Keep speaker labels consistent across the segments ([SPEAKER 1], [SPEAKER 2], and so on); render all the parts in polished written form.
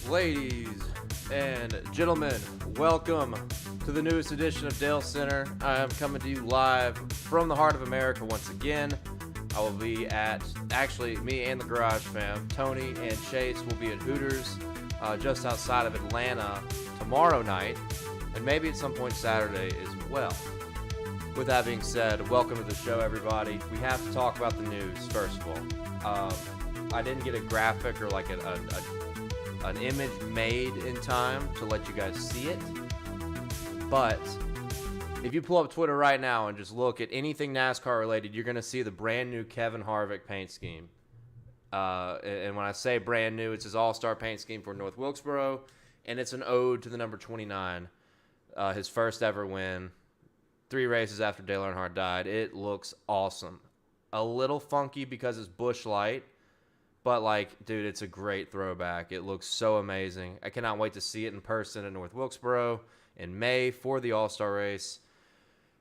[SPEAKER 1] Ladies and gentlemen, welcome to the newest edition of Dalescenter. I am coming to you live from the heart of America once again. I will be at, actually, me and the Garage fam, Tony and Chase will be at Hooters just outside of Atlanta tomorrow night, and maybe at some point Saturday as well. With that being said, welcome to the show, everybody. We have to talk about the news, first of all. I didn't get a graphic or like an image made in time to let you guys see it, but if you pull up Twitter right now and just look at anything NASCAR related, you're going to see the brand new Kevin Harvick paint scheme. And when I say brand new, it's his all-star paint scheme for North Wilkesboro, and it's an ode to the number 29, his first ever win, 3 races after Dale Earnhardt died. It looks awesome. A little funky because it's Busch Light, but, like, dude, it's a great throwback. It looks so amazing. I cannot wait to see it in person in North Wilkesboro in May for the All-Star race.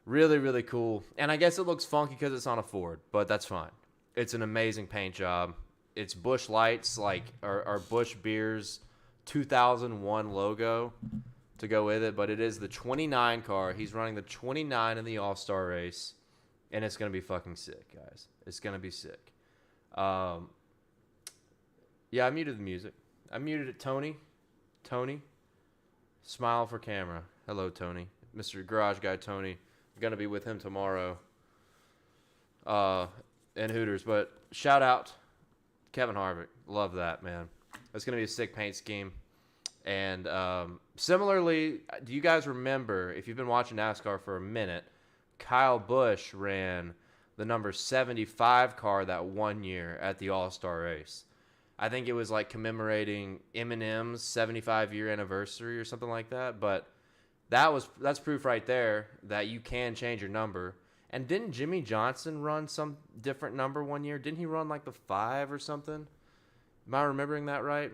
[SPEAKER 1] Really, really cool. And I guess it looks funky because it's on a Ford, but that's fine. It's an amazing paint job. It's Busch Lights, like, our Busch Beers 2001 logo to go with it, but it is the 29 car. He's running the 29 in the All-Star race, and it's going to be fucking sick, guys. It's going to be sick. Yeah, I muted the music. I muted it, Tony. Tony, smile for camera. Hello, Tony. Mr. Garage Guy Tony. I'm going to be with him tomorrow in Hooters. But shout out Kevin Harvick. Love that, man. It's going to be a sick paint scheme. And similarly, do you guys remember, if you've been watching NASCAR for a minute, Kyle Busch ran the number 75 car that one year at the All-Star race. I think it was like commemorating Eminem's 75-year anniversary or something like that. But that's proof right there that you can change your number. And didn't Jimmy Johnson run some different number one year? Didn't he run like the 5 or something? Am I remembering that right?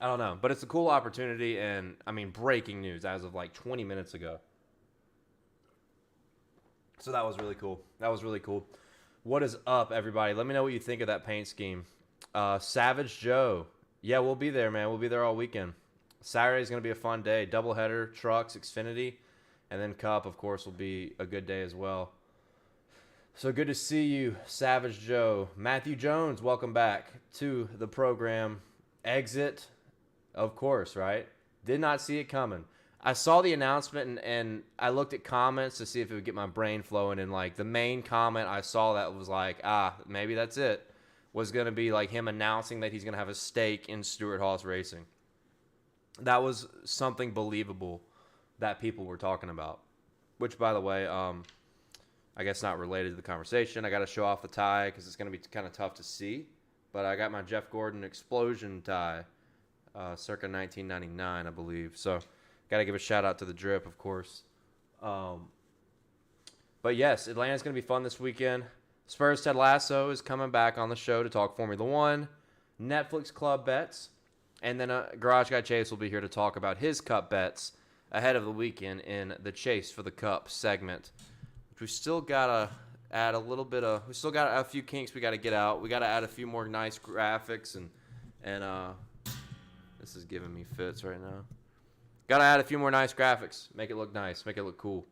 [SPEAKER 1] I don't know. But it's a cool opportunity. And, I mean, breaking news as of like 20 minutes ago. So that was really cool. That was really cool. What is up, everybody? Let me know what you think of that paint scheme. Savage Joe. Yeah, we'll be there, man. We'll be there all weekend. Saturday's going to be a fun day. Doubleheader, trucks, Xfinity, and then Cup, of course, will be a good day as well. So good to see you, Savage Joe. Matthew Jones, welcome back to the program. Exit, of course, right? Did not see it coming. I saw the announcement, and I looked at comments to see if it would get my brain flowing, and, like, the main comment I saw that was like, maybe that's it, was going to be like him announcing that he's going to have a stake in Stewart-Haas Racing. That was something believable that people were talking about. Which, by the way, I guess not related to the conversation. I got to show off the tie because it's going to be kind of tough to see. But I got my Jeff Gordon Explosion tie, circa 1999, I believe. So, got to give a shout out to the drip, of course. But yes, Atlanta's going to be fun this weekend. Spurs Ted Lasso is coming back on the show to talk Formula One, Netflix club bets, and then Garage Guy Chase will be here to talk about his Cup bets ahead of the weekend in the Chase for the Cup segment. We still got to add we still got a few kinks we got to get out. We got to add a few more nice graphics, and this is giving me fits right now. Got to add a few more nice graphics. Make it look nice. Make it look cool.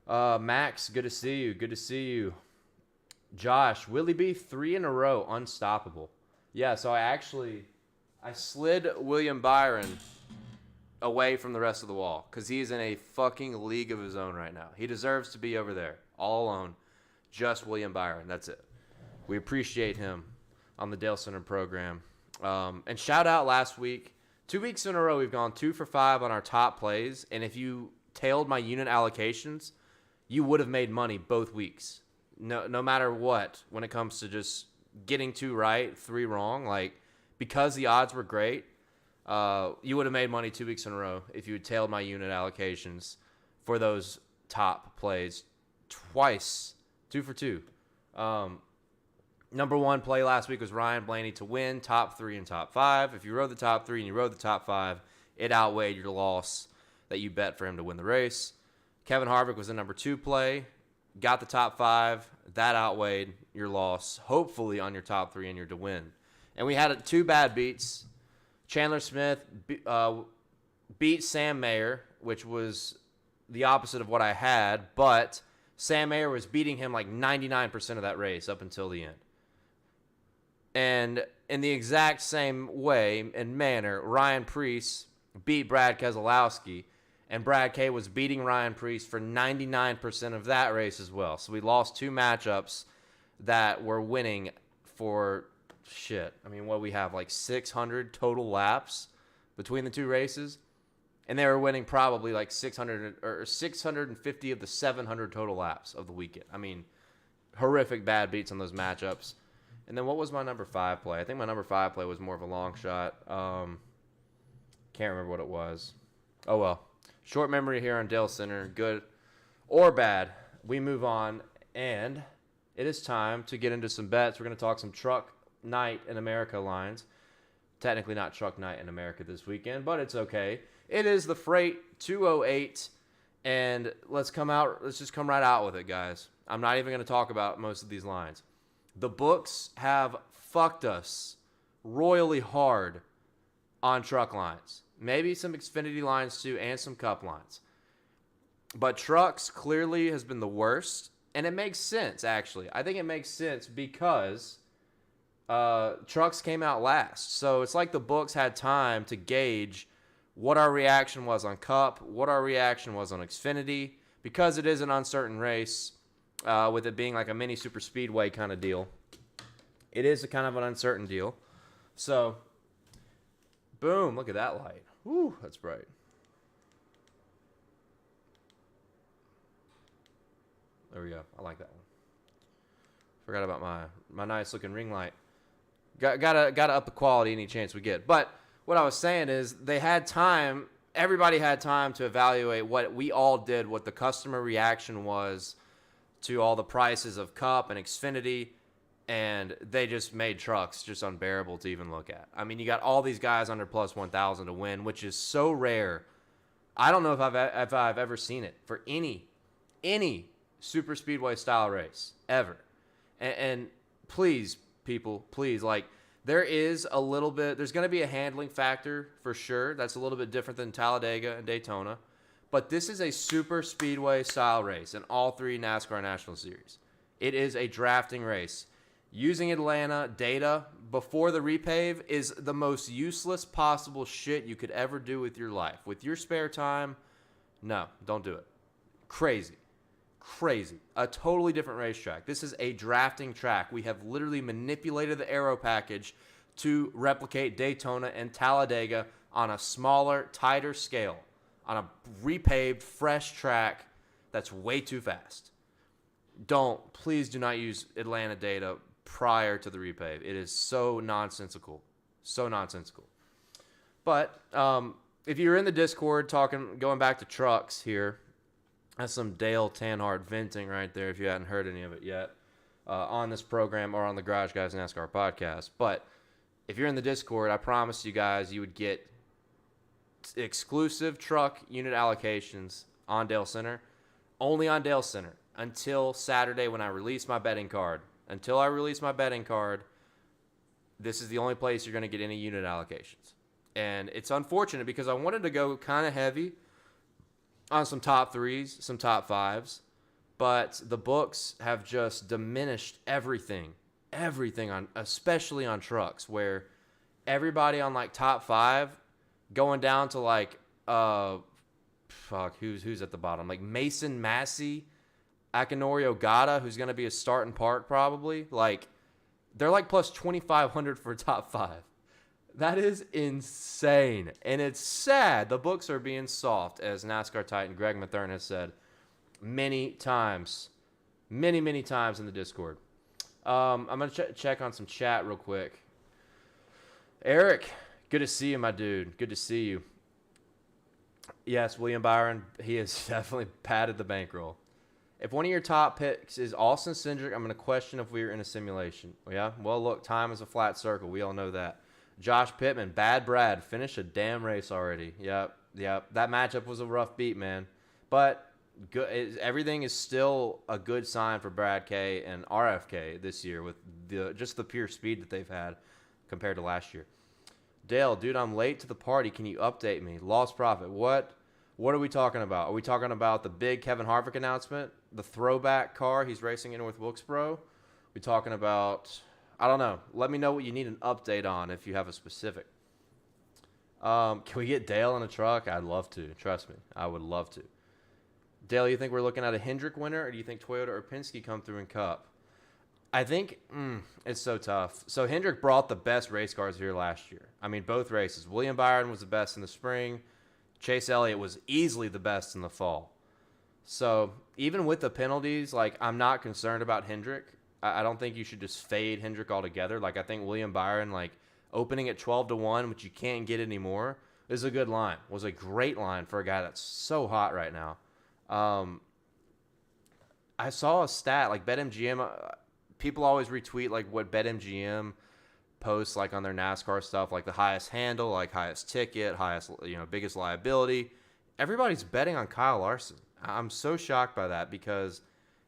[SPEAKER 1] Max, good to see you. Good to see you. Josh, will he be 3 in a row unstoppable? Yeah, so I slid William Byron away from the rest of the wall because he's in a fucking league of his own right now. He deserves to be over there, all alone. Just William Byron. That's it. We appreciate him on the Dalescenter program. And shout out last week. 2 weeks in a row, we've gone 2 for 5 on our top plays. And if you tailed my unit allocations, you would have made money both weeks. No matter what, when it comes to just getting 2 right, 3 wrong, like, because the odds were great, you would have made money 2 weeks in a row if you had tailed my unit allocations for those top plays twice, 2 for 2. Number 1 play last week was Ryan Blaney to win, top 3 and top 5. If you rode the top 3 and you rode the top 5, it outweighed your loss that you bet for him to win the race. Kevin Harvick was the number 2 play. Got the top 5. That outweighed your loss, hopefully, on your top 3 and your to win. And we had 2 bad beats. Chandler Smith beat Sam Mayer, which was the opposite of what I had, but Sam Mayer was beating him like 99% of that race up until the end. And in the exact same way and manner, Ryan Preece beat Brad Keselowski, and Brad K was beating Ryan Preece for 99% of that race as well. So we lost 2 matchups that were winning for shit. I mean, what we have, like 600 total laps between the 2 races, and they were winning probably like 600 or 650 of the 700 total laps of the weekend. I mean, horrific bad beats on those matchups. And then what was my number 5 play? I think my number 5 play was more of a long shot. Can't remember what it was. Oh, well. Short memory here on Dalescenter. Good or bad. We move on, and it is time to get into some bets. We're going to talk some Truck Night in America lines. Technically not Truck Night in America this weekend, but it's okay. It is the Freight 208, and let's just come right out with it, guys. I'm not even going to talk about most of these lines. The books have fucked us royally hard on truck lines. Maybe some Xfinity lines too, and some Cup lines. But trucks clearly has been the worst, and it makes sense, actually. I think it makes sense because trucks came out last. So it's like the books had time to gauge what our reaction was on Cup, what our reaction was on Xfinity, because it is an uncertain race, with it being like a mini super speedway kind of deal. It is a kind of an uncertain deal. So, boom, look at that light. Woo, that's bright. There we go. I like that one. Forgot about my nice looking ring light. Gotta up the quality any chance we get. But what I was saying is they had time. Everybody had time to evaluate what we all did, what the customer reaction was to all the prices of Cup and Xfinity, and they just made trucks just unbearable to even look at. I mean, you got all these guys under plus 1,000 to win, which is so rare. I don't know if I've ever seen it for any super speedway style race ever. And please, people, please, like, there's going to be a handling factor for sure. That's a little bit different than Talladega and Daytona. But this is a super speedway style race in all 3 NASCAR National Series. It is a drafting race. Using Atlanta data before the repave is the most useless possible shit you could ever do with your life. With your spare time, no, don't do it. Crazy. A totally different racetrack. This is a drafting track. We have literally manipulated the aero package to replicate Daytona and Talladega on a smaller, tighter scale, on a repaved, fresh track that's way too fast. Please do not use Atlanta data prior to the repave. It is so nonsensical. But if you're in the Discord going back to trucks here, that's some Dale Tanhart venting right there if you hadn't heard any of it yet on this program or on the Garage Guys NASCAR podcast. But if you're in the Discord, I promised you guys you would get exclusive truck unit allocations on Dalescenter, only on Dalescenter, until Saturday when I release my betting card. Until I release my betting card, this is the only place you're going to get any unit allocations. And it's unfortunate because I wanted to go kind of heavy on some top 3s, some top 5s, but the books have just diminished everything on, especially on trucks, where everybody on like top 5 going down to like who's at the bottom, like Mason Massey, Akinori Ogata, who's going to be a starting park probably, like they're like plus 2,500 for top 5. That is insane, and it's sad. The books are being soft, as NASCAR Titan Greg Mathern has said many times in the Discord. I'm going to check on some chat real quick. Eric, good to see you, my dude. Good to see you. Yes, William Byron, he has definitely padded the bankroll. If one of your top picks is Austin Cindric, I'm going to question if we are in a simulation. Yeah? Well, look, time is a flat circle. We all know that. Josh Pittman, Bad Brad, finished a damn race already. Yep. That matchup was a rough beat, man. But good, everything is still a good sign for Brad K and RFK this year with just the pure speed that they've had compared to last year. Dale, dude, I'm late to the party. Can you update me? Lost profit. What are we talking about? Are we talking about the big Kevin Harvick announcement? The throwback car he's racing in with Wilkesboro? We talking about, I don't know. Let me know what you need an update on if you have a specific. Can we get Dale in a truck? I'd love to. Trust me. I would love to. Dale, you think we're looking at a Hendrick winner, or do you think Toyota or Penske come through in Cup? I think it's so tough. So Hendrick brought the best race cars here last year. I mean, both races. William Byron was the best in the spring. Chase Elliott was easily the best in the fall. So even with the penalties, like, I'm not concerned about Hendrick. I don't think you should just fade Hendrick altogether. Like, I think William Byron, like, opening at 12-1, which you can't get anymore, is a good line. Was a great line for a guy that's so hot right now. I saw a stat, like BetMGM, people always retweet like what BetMGM posts like on their NASCAR stuff, like the highest handle, like highest ticket, highest, biggest liability. Everybody's betting on Kyle Larson. I'm so shocked by that because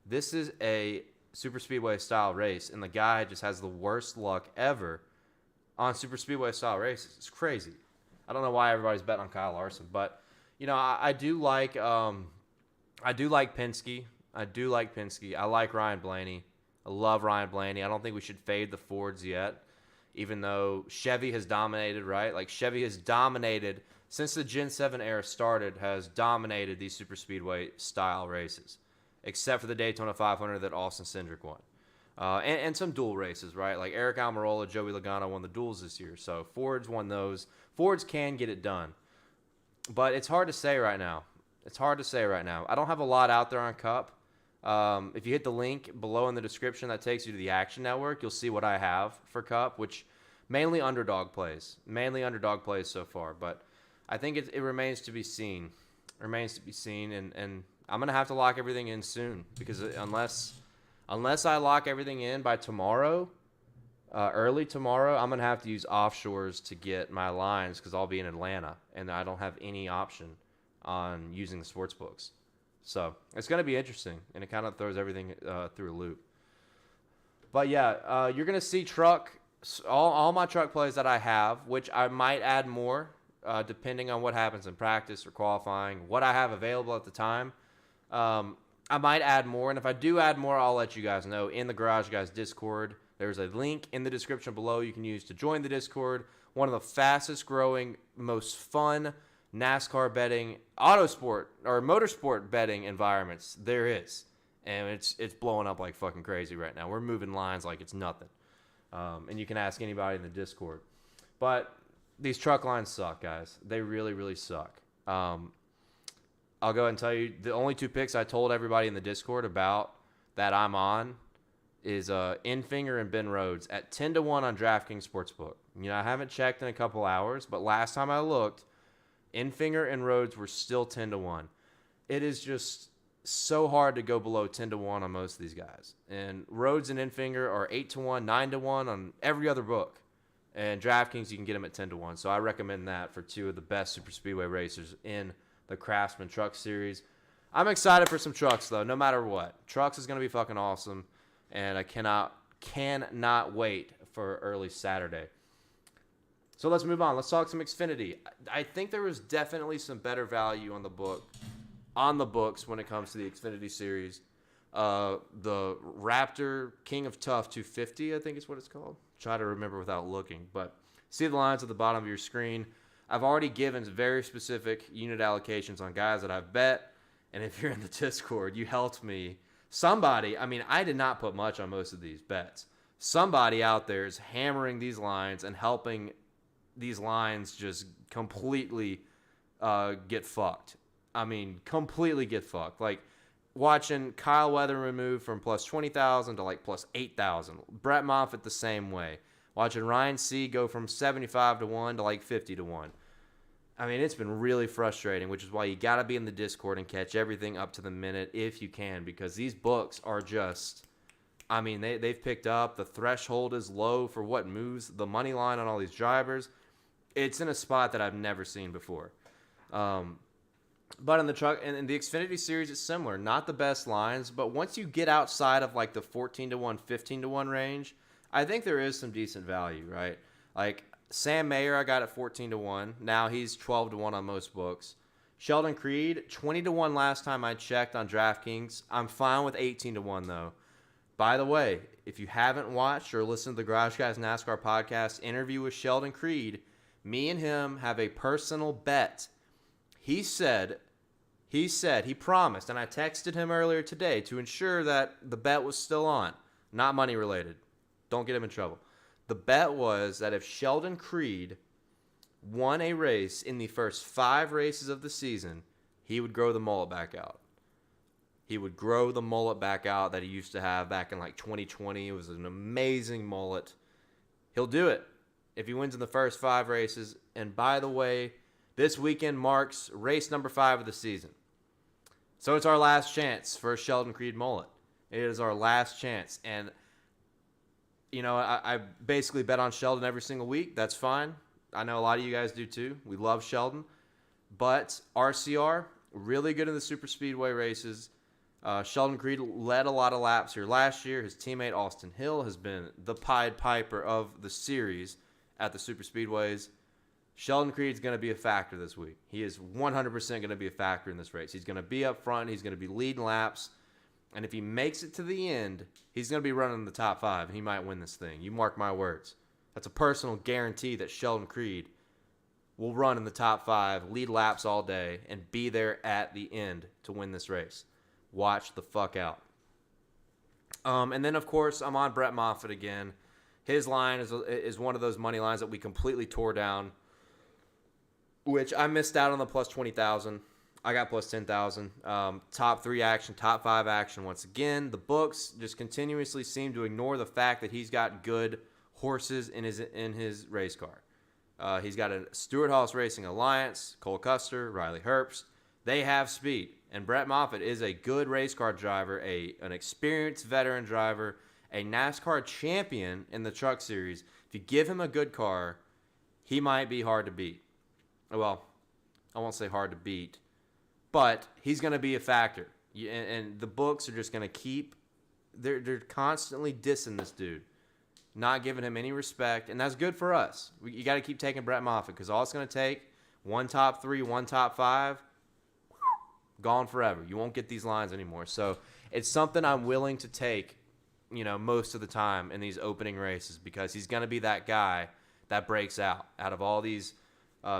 [SPEAKER 1] this is a super speedway style race and the guy just has the worst luck ever on super speedway style races. It's crazy. I don't know why everybody's betting on Kyle Larson, but I do like Penske. I do like Penske. I like Ryan Blaney. I love Ryan Blaney. I don't think we should fade the Fords yet, even though Chevy has dominated, right? Like, Chevy has dominated since the Gen 7 era started, has dominated these super speedway style races, except for the Daytona 500 that Austin Cindric won. And some dual races, right? Like Eric Almirola, Joey Logano won the duels this year. So Fords won those. Fords can get it done. But it's hard to say right now. I don't have a lot out there on Cup. If you hit the link below in the description that takes you to the Action Network, you'll see what I have for Cup, which mainly underdog plays. Mainly underdog plays so far. But I think it remains to be seen. And I'm going to have to lock everything in soon because unless I lock everything in by tomorrow, early tomorrow, I'm going to have to use offshores to get my lines because I'll be in Atlanta and I don't have any option on using the sports books. So it's going to be interesting, and it kind of throws everything through a loop. But yeah, you're going to see all my truck plays that I have, which I might add more depending on what happens in practice or qualifying, what I have available at the time. I might add more, and if I do add more, I'll let you guys know in the Garage Guys Discord. There's a link in the description below you can use to join the Discord. One of the fastest growing, most fun NASCAR betting, autosport or motorsport betting environments there is, and it's blowing up like fucking crazy right now. We're moving lines like it's nothing, and you can ask anybody in the Discord. But these truck lines suck, guys. They really, really suck. I'll go ahead and tell you the only two picks I told everybody in the Discord about that I'm on is Infinger and Ben Rhodes at 10-1 on DraftKings Sportsbook. I haven't checked in a couple hours, but last time I looked, Infinger and Rhodes were still 10-1. It is just so hard to go below 10-1 on most of these guys. And Rhodes and Infinger are 8-1, 9-1 on every other book. And DraftKings, you can get them at 10-1. So I recommend that for two of the best super speedway racers in the Craftsman Truck Series. I'm excited for some trucks, though, no matter what. Trucks is going to be fucking awesome. And I cannot wait for early Saturday. So let's move on. Let's talk some Xfinity. I think there was definitely some better value on the books when it comes to the Xfinity Series. The Raptor King of Tough 250, I think is what it's called. Try to remember without looking. But see the lines at the bottom of your screen. I've already given very specific unit allocations on guys that I've bet. And if you're in the Discord, you helped me. Somebody, I did not put much on most of these bets. Somebody out there is hammering these lines and helping these lines just completely get fucked. Completely get fucked. Like watching Kyle Weatherman move from plus 20,000 to like plus 8,000. Brett Moffitt the same way. Watching Ryan C go from 75-1 to like 50-1. It's been really frustrating, which is why you got to be in the Discord and catch everything up to the minute if you can, because these books are just, they've picked up. The threshold is low for what moves the money line on all these drivers. It's in a spot that I've never seen before. But in the truck and in the Xfinity Series, it's similar. Not the best lines, but once you get outside of like the 14-1, 15-1 range, I think there is some decent value, right? Like Sam Mayer, I got at 14-1. Now he's 12-1 on most books. Sheldon Creed, 20-1 last time I checked on DraftKings. I'm fine with 18-1 though. By the way, if you haven't watched or listened to the Garage Guys NASCAR podcast interview with Sheldon Creed, me and him have a personal bet. He promised, and I texted him earlier today to ensure that the bet was still on, not money related. Don't get him in trouble. The bet was that if Sheldon Creed won a race in the first 5 races of the season, he would grow the mullet back out. He would grow the mullet back out that he used to have back in like 2020. It was an amazing mullet. He'll do it if he wins in the first 5 races. And by the way, this weekend marks race number 5 of the season. So it's our last chance for a Sheldon Creed mullet. It is our last chance. And, you know, I basically bet on Sheldon every single week. That's fine. I know a lot of you guys do too. We love Sheldon. But RCR, really good in the super speedway races. Sheldon Creed led a lot of laps here last year. His teammate Austin Hill has been the Pied Piper of the series at the super speedways. Sheldon Creed's going to be a factor this week. He is 100% going to be a factor in this race. He's going to be up front. He's going to be leading laps. And if he makes it to the end, he's going to be running in the top 5. And he might win this thing. You mark my words. That's a personal guarantee that Sheldon Creed will run in the top 5, lead laps all day, and be there at the end to win this race. Watch the fuck out. And then, of course, I'm on Brett Moffitt again. His line is one of those money lines that we completely tore down, which I missed out on the plus 20,000. I got plus 10,000. Top 3 action, top 5 action. Once again, the books just continuously seem to ignore the fact that he's got good horses in his race car. He's got a Stewart-Haas Racing Alliance, Cole Custer, Riley Herbst. They have speed, and Brett Moffitt is a good race car driver, an experienced veteran driver, a NASCAR champion in the Truck Series. If you give him a good car, he might be hard to beat. Well, I won't say hard to beat, but he's going to be a factor. And the books are just going to keep they're constantly dissing this dude, not giving him any respect, and that's good for us. You got to keep taking Brett Moffitt because all it's going to take, one top 3, one top 5, gone forever. You won't get these lines anymore. So it's something I'm willing to take, most of the time in these opening races because he's going to be that guy that breaks out of all these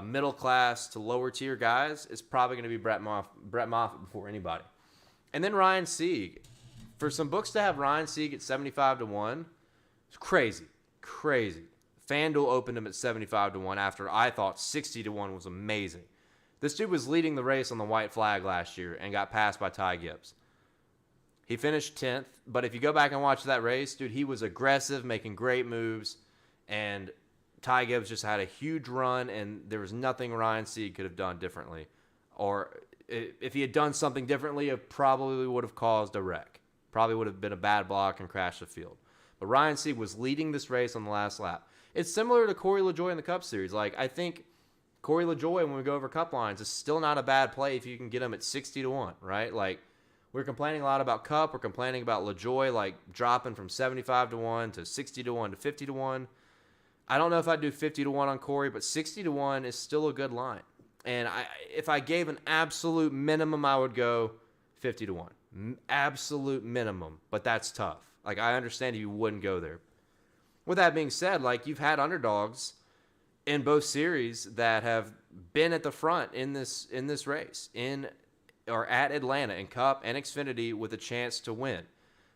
[SPEAKER 1] middle class to lower tier guys. It's probably going to be Brett Moffitt before anybody. And then Ryan Sieg. For some books to have Ryan Sieg at 75-1, it's crazy. FanDuel opened him at 75-1 after I thought 60-1 was amazing. This dude was leading the race on the white flag last year and got passed by Ty Gibbs. He finished 10th, but if you go back and watch that race, dude, he was aggressive, making great moves, and Ty Gibbs just had a huge run, and there was nothing Ryan Sieg could have done differently. Or if he had done something differently, it probably would have caused a wreck. Probably would have been a bad block and crashed the field. But Ryan Sieg was leading this race on the last lap. It's similar to Corey LaJoie in the Cup Series. I think Corey LaJoie, when we go over Cup lines, is still not a bad play if you can get him at 60-1, right? We're complaining a lot about Cup. We're complaining about LaJoie, dropping from 75-1 to 60-1 to 50-1. I don't know if I'd do 50-1 on Corey, but 60-1 is still a good line. And if I gave an absolute minimum, I would go 50-1. Absolute minimum, but that's tough. I understand if you wouldn't go there. With that being said, you've had underdogs in both series that have been at the front in this race, or at Atlanta in Cup and Xfinity with a chance to win.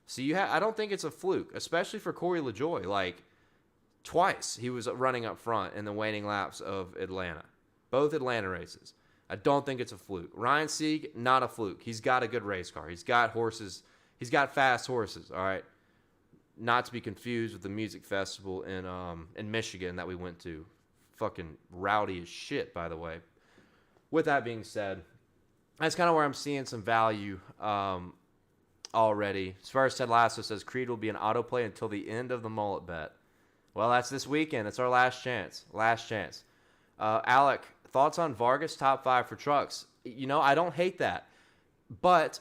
[SPEAKER 1] So I don't think it's a fluke, especially for Corey LaJoie. Twice he was running up front in the waning laps of Atlanta, both Atlanta races. I don't think it's a fluke. Ryan Sieg, not a fluke. He's got a good race car. He's got horses. He's got fast horses. All right, not to be confused with the music festival in Michigan that we went to. Fucking rowdy as shit, by the way. With that being said, that's kind of where I'm seeing some value already. As far as Ted Lasso says, Creed will be an autoplay until the end of the mullet bet. Well, that's this weekend. It's our last chance. Alec, thoughts on Vargas top 5 for trucks? I don't hate that. But,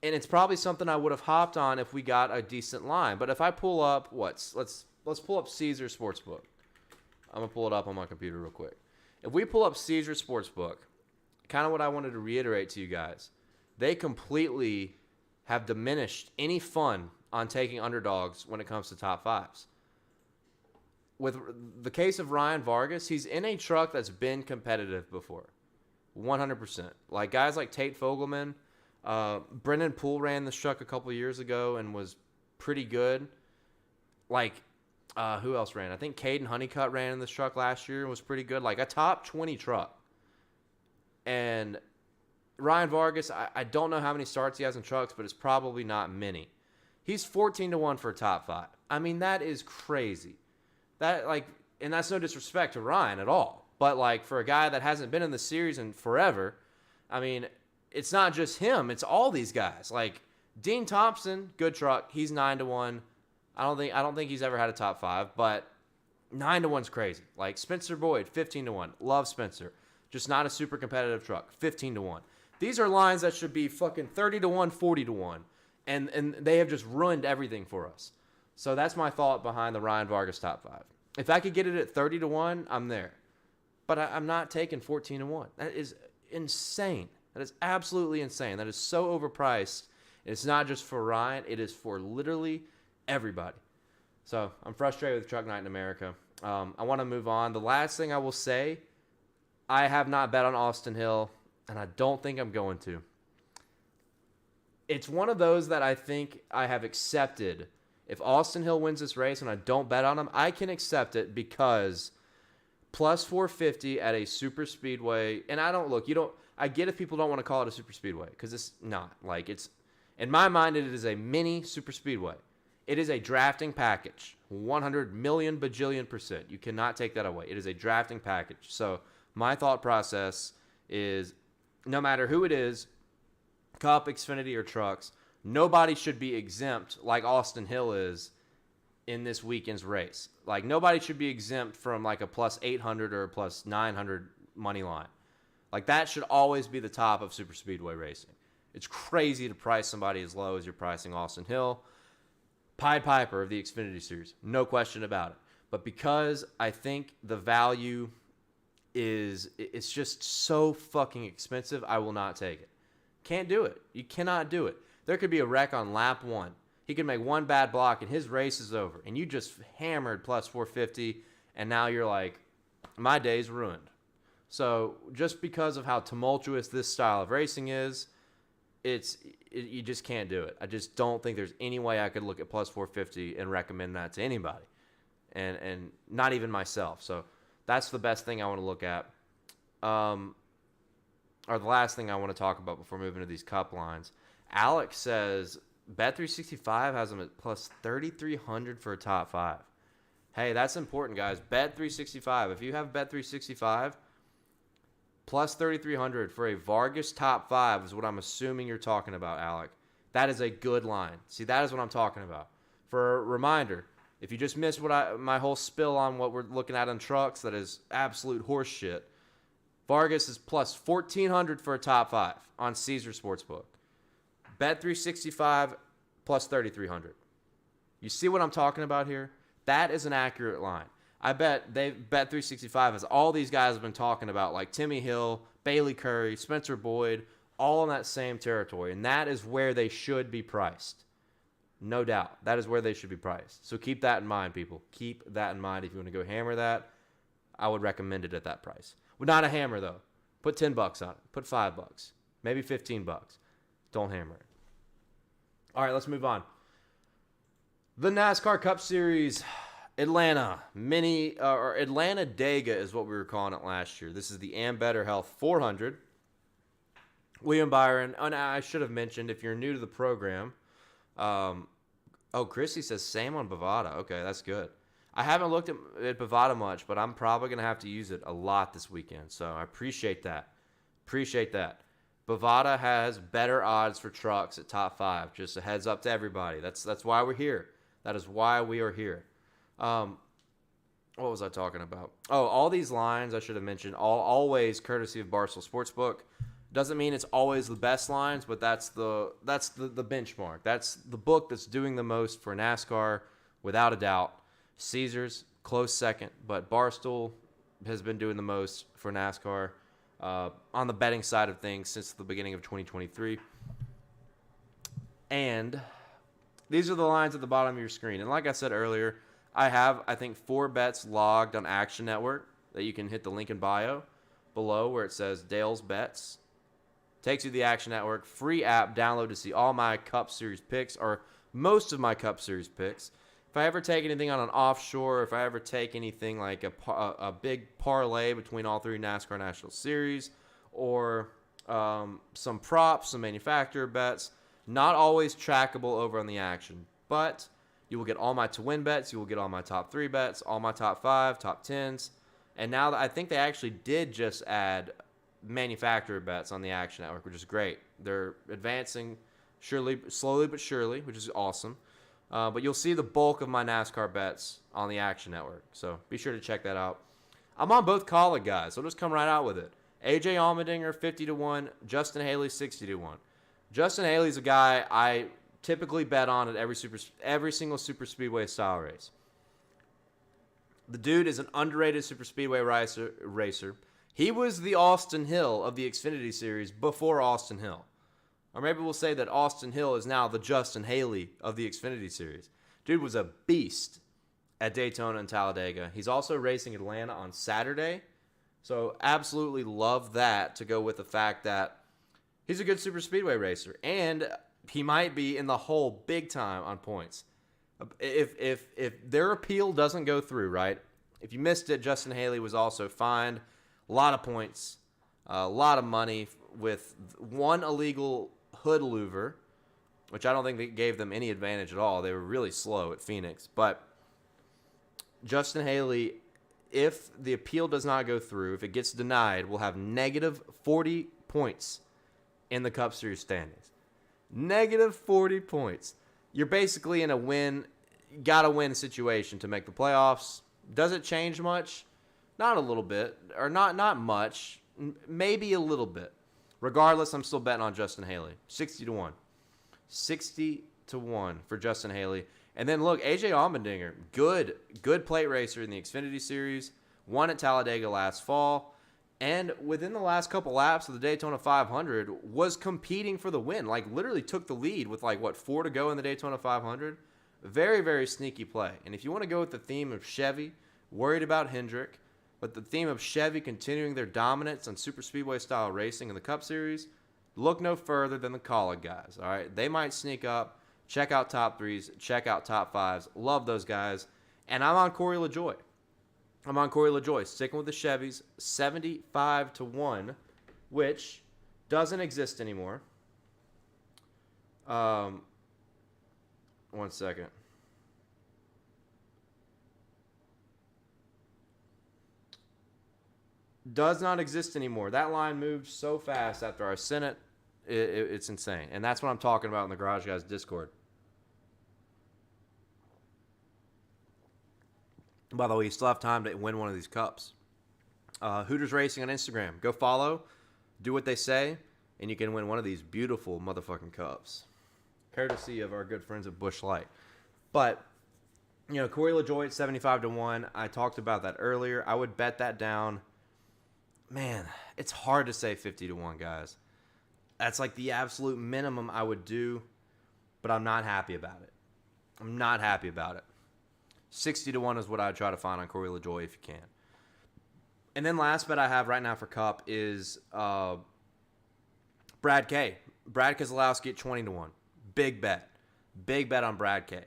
[SPEAKER 1] and it's probably something I would have hopped on if we got a decent line. But if I pull up, let's pull up Caesar Sportsbook. I'm going to pull it up on my computer real quick. If we pull up Caesar Sportsbook, kind of what I wanted to reiterate to you guys, they completely have diminished any fun on taking underdogs when it comes to top fives. With the case of Ryan Vargas, he's in a truck that's been competitive before. 100%. Like guys like Tate Fogelman, Brendan Poole ran this truck a couple years ago and was pretty good. Like, who else ran? I think Caden Honeycutt ran in this truck last year and was pretty good. Like a top 20 truck. And Ryan Vargas, I don't know how many starts he has in trucks, but it's probably not many. He's 14-1 for a top five. I mean, that is crazy. And that's no disrespect to Ryan at all. But like for a guy that hasn't been in the series in forever, I mean, it's not just him, it's all these guys. Like Dean Thompson, good truck, he's 9-1. I don't think he's ever had a top five, but 9-1's crazy. Like Spencer Boyd, 15-1. Love Spencer. Just not a super competitive truck. 15-1. These are lines that should be fucking 30-1, 40-1. And they have just ruined everything for us. So that's my thought behind the Ryan Vargas top five. If I could get it at 30-1, I'm there. But I'm not taking 14-1. That is insane. That is absolutely insane. That is so overpriced. It's not just for Ryan. It is for literally everybody. So I'm frustrated with Truck Night in America. I want to move on. The last thing I will say, I have not bet on Austin Hill, and I don't think I'm going to. It's one of those that I think I have accepted. If Austin Hill wins this race and I don't bet on him, I can accept it because plus 450 at a super speedway, and I get if people don't want to call it a super speedway because it's not. Like it's, in my mind, it is a mini super speedway. It is a drafting package, 100 million bajillion %. You cannot take that away. It is a drafting package. So my thought process is no matter who it is, Cup, Xfinity, or trucks, nobody should be exempt like Austin Hill is in this weekend's race. Like nobody should be exempt from like a plus 800 or a plus 900 money line. Like that should always be the top of super speedway racing. It's crazy to price somebody as low as you're pricing Austin Hill. Pied Piper of the Xfinity Series, no question about it. But because I think the value it's just so fucking expensive, I will not take it. Can't do it. You cannot do it. There could be a wreck on lap one. He could make one bad block and his race is over. And you just hammered plus 450 and now you're like, my day's ruined. So just because of how tumultuous this style of racing is, you just can't do it. I just don't think there's any way I could look at plus 450 and recommend that to anybody, and not even myself. So that's the best thing I want to look at. Or the last thing I want to talk about before moving to these cup lines. Alex says Bet365 has them at plus 3,300 for a top five. Hey, that's important, guys. Bet365. If you have Bet365, plus 3,300 for a Vargas top five is what I'm assuming you're talking about, Alec. That is a good line. See, that is what I'm talking about. For a reminder, if you just missed my whole spill on what we're looking at on trucks, that is absolute horse shit. Vargas is plus 1,400 for a top five on Caesar Sportsbook. Bet365 plus 3,300. You see what I'm talking about here? That is an accurate line. I bet Bet365 has all these guys have been talking about, like Timmy Hill, Bailey Curry, Spencer Boyd, all in that same territory. And that is where they should be priced. No doubt. That is where they should be priced. So keep that in mind, people. Keep that in mind. If you want to go hammer that, I would recommend it at that price. Well, not a hammer, though. Put $10 on it. Put $5. Maybe $15. Don't hammer it. All right, let's move on. The NASCAR Cup Series, Atlanta or Atlanta Dega is what we were calling it last year. This is the Ambetter Health 400. William Byron, and I should have mentioned, if you're new to the program, Chrissy says same on Bovada. Okay, that's good. I haven't looked at Bovada much, but I'm probably going to have to use it a lot this weekend, so I appreciate that. Bovada has better odds for trucks at top five. Just a heads up to everybody. That's why we're here. That is why we are here. What was I talking about? Oh, all these lines I should have mentioned, always courtesy of Barstool Sportsbook. Doesn't mean it's always the best lines, but that's the benchmark. That's the book that's doing the most for NASCAR, without a doubt. Caesars, close second, but Barstool has been doing the most for NASCAR on the betting side of things since the beginning of 2023. And these are the lines at the bottom of your screen. And like I said earlier, I have, I think, 4 bets logged on Action Network that you can hit the link in bio below where it says Dale's Bets. Takes you to the Action Network. Free app. Download to see all my Cup Series picks, or most of my Cup Series picks. If I ever take anything on an offshore, if I ever take anything like a big parlay between all 3 NASCAR National Series, or some props, some manufacturer bets, not always trackable over on the Action. But you will get all my to-win bets. You will get all my top 3 bets, all my top 5, top 10s. And now I think they actually did just add manufacturer bets on the Action Network, which is great. They're advancing slowly but surely, which is awesome. But you'll see the bulk of my NASCAR bets on the Action Network. So be sure to check that out. I'm on both colleague guys, so just come right out with it. AJ Allmendinger, 50-1. Justin Haley, 60-1. Justin Haley's a guy I typically bet on at every single super speedway style race. The dude is an underrated super speedway racer. He was the Austin Hill of the Xfinity Series before Austin Hill. Or maybe we'll say that Austin Hill is now the Justin Haley of the Xfinity Series. Dude was a beast at Daytona and Talladega. He's also racing Atlanta on Saturday. So absolutely love that to go with the fact that he's a good super speedway racer. And he might be in the hole big time on points. If their appeal doesn't go through, right? If you missed it, Justin Haley was also fined a lot of points, a lot of money with one illegal hood louver, which I don't think that gave them any advantage at all. They were really slow at Phoenix. But Justin Haley, if the appeal does not go through, if it gets denied, will have negative 40 points in the Cup Series standings. Negative 40 points. You're basically in a gotta win situation to make the playoffs. Does it change much? Not a little bit, or not much. Maybe a little bit. Regardless, I'm still betting on Justin Haley. 60-1. 60-1 for Justin Haley. And then look, AJ Allmendinger, good plate racer in the Xfinity Series. Won at Talladega last fall. And within the last couple laps of the Daytona 500, was competing for the win. Like, literally took the lead with, 4 to go in the Daytona 500. Very, very sneaky play. And if you want to go with the theme of Chevy, worried about Hendrick, but the theme of Chevy continuing their dominance on super speedway style racing in the Cup Series, look no further than the colleague guys. All right, they might sneak up. Check out top 3s. Check out top 5s. Love those guys. And I'm on Corey LaJoie. Sticking with the Chevys, 75-1, which doesn't exist anymore. 1 second. Does not exist anymore. That line moved so fast after I sent it. It's insane. And that's what I'm talking about in the Garage Guys Discord. By the way, you still have time to win one of these cups. Hooters Racing on Instagram. Go follow. Do what they say. And you can win one of these beautiful motherfucking cups. Courtesy of our good friends at Busch Light. But, Corey LaJoie at 75-1. I talked about that earlier. I would bet that down. Man, it's hard to say 50-1, guys. That's like the absolute minimum I would do. But I'm not happy about it. 60-1 is what I'd try to find on Corey LaJoie if you can. And then last bet I have right now for Cup is Brad K. Brad Keselowski at 20-1. Big bet. Big bet on Brad K.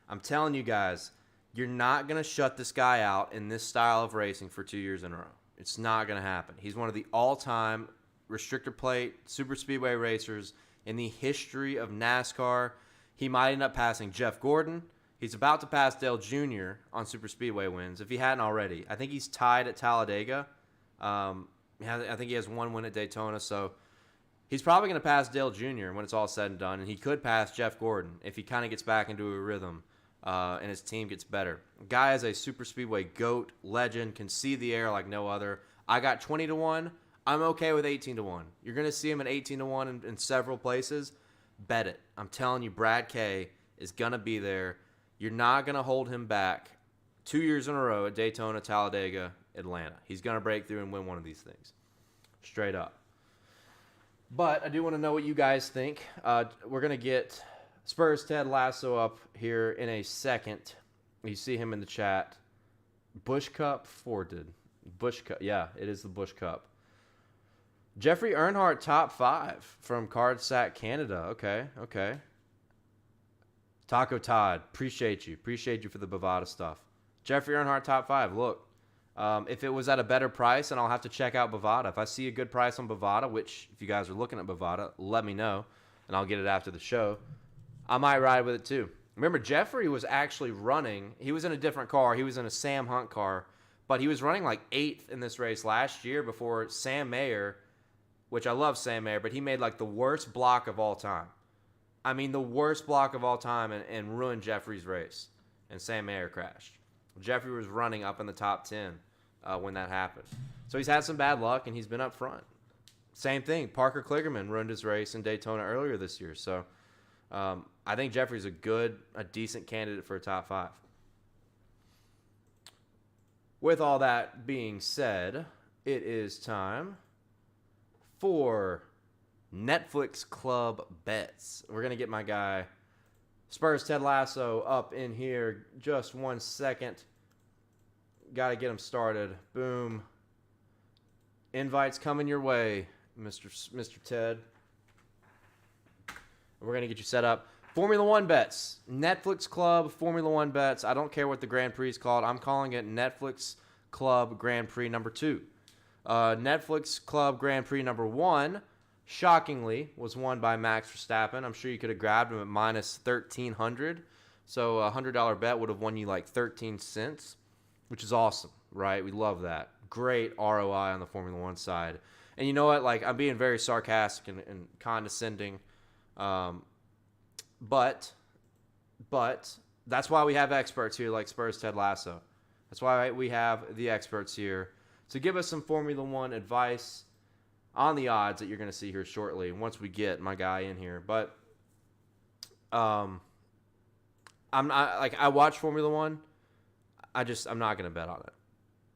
[SPEAKER 1] I'm telling you guys, you're not going to shut this guy out in this style of racing for 2 years in a row. It's not going to happen. He's one of the all-time restrictor plate super speedway racers in the history of NASCAR. He might end up passing Jeff Gordon. He's about to pass Dale Jr. on super speedway wins, if he hadn't already. I think he's tied at Talladega. I think he has 1 win at Daytona, so he's probably going to pass Dale Jr. when it's all said and done, and he could pass Jeff Gordon if he kind of gets back into a rhythm and his team gets better. Guy is a super speedway GOAT, legend, can see the air like no other. I got 20-1. I'm okay with 18-1. You're going to see him at 18-1 in several places. Bet it. I'm telling you, Brad K is going to be there. You're not going to hold him back. 2 years in a row at Daytona, Talladega, Atlanta. He's going to break through and win one of these things. Straight up. But I do want to know what you guys think. We're going to get Spurs Ted Lasso up here in a second. You see him in the chat. Busch Cup Forded. Busch Cup. Yeah, it is the Busch Cup. Jeffrey Earnhardt, top 5 from Cardsack Canada. Okay. Taco Todd, appreciate you. Appreciate you for the Bovada stuff. Jeffrey Earnhardt, top 5. Look, if it was at a better price, and I'll have to check out Bovada. If I see a good price on Bovada, which if you guys are looking at Bovada, let me know, and I'll get it after the show. I might ride with it too. Remember, Jeffrey was actually running. He was in a different car. He was in a Sam Hunt car, but he was running like 8th in this race last year before Sam Mayer, which I love Sam Mayer, but he made like the worst block of all time. I mean, the worst block of all time and ruined Jeffrey's race. And Sam Mayer crashed. Jeffrey was running up in the top 10 when that happened. So he's had some bad luck, and he's been up front. Same thing. Parker Kligerman ruined his race in Daytona earlier this year. So I think Jeffrey's a decent candidate for a top 5. With all that being said, it is time for Netflix Club Bets. We're going to get my guy Spurs Ted Lasso up in here. Just 1 second. Got to get him started. Boom. Invites coming your way, Mr. Ted. We're going to get you set up. Formula One bets. Netflix Club Formula One bets. I don't care what the Grand Prix is called. I'm calling it Netflix Club Grand Prix number 2. Netflix Club Grand Prix number 1, shockingly, was won by Max Verstappen. I'm sure you could have grabbed him at minus 1,300. So a $100 bet would have won you like 13 cents, which is awesome, right? We love that. Great ROI on the Formula One side. And you know what? Like, I'm being very sarcastic and condescending. But that's why we have experts here like Spurs Ted Lasso. That's why we have the experts here to give us some Formula One advice on the odds that you're going to see here shortly once we get my guy in here. But I'm not, like, I watch Formula One. I'm not going to bet on it.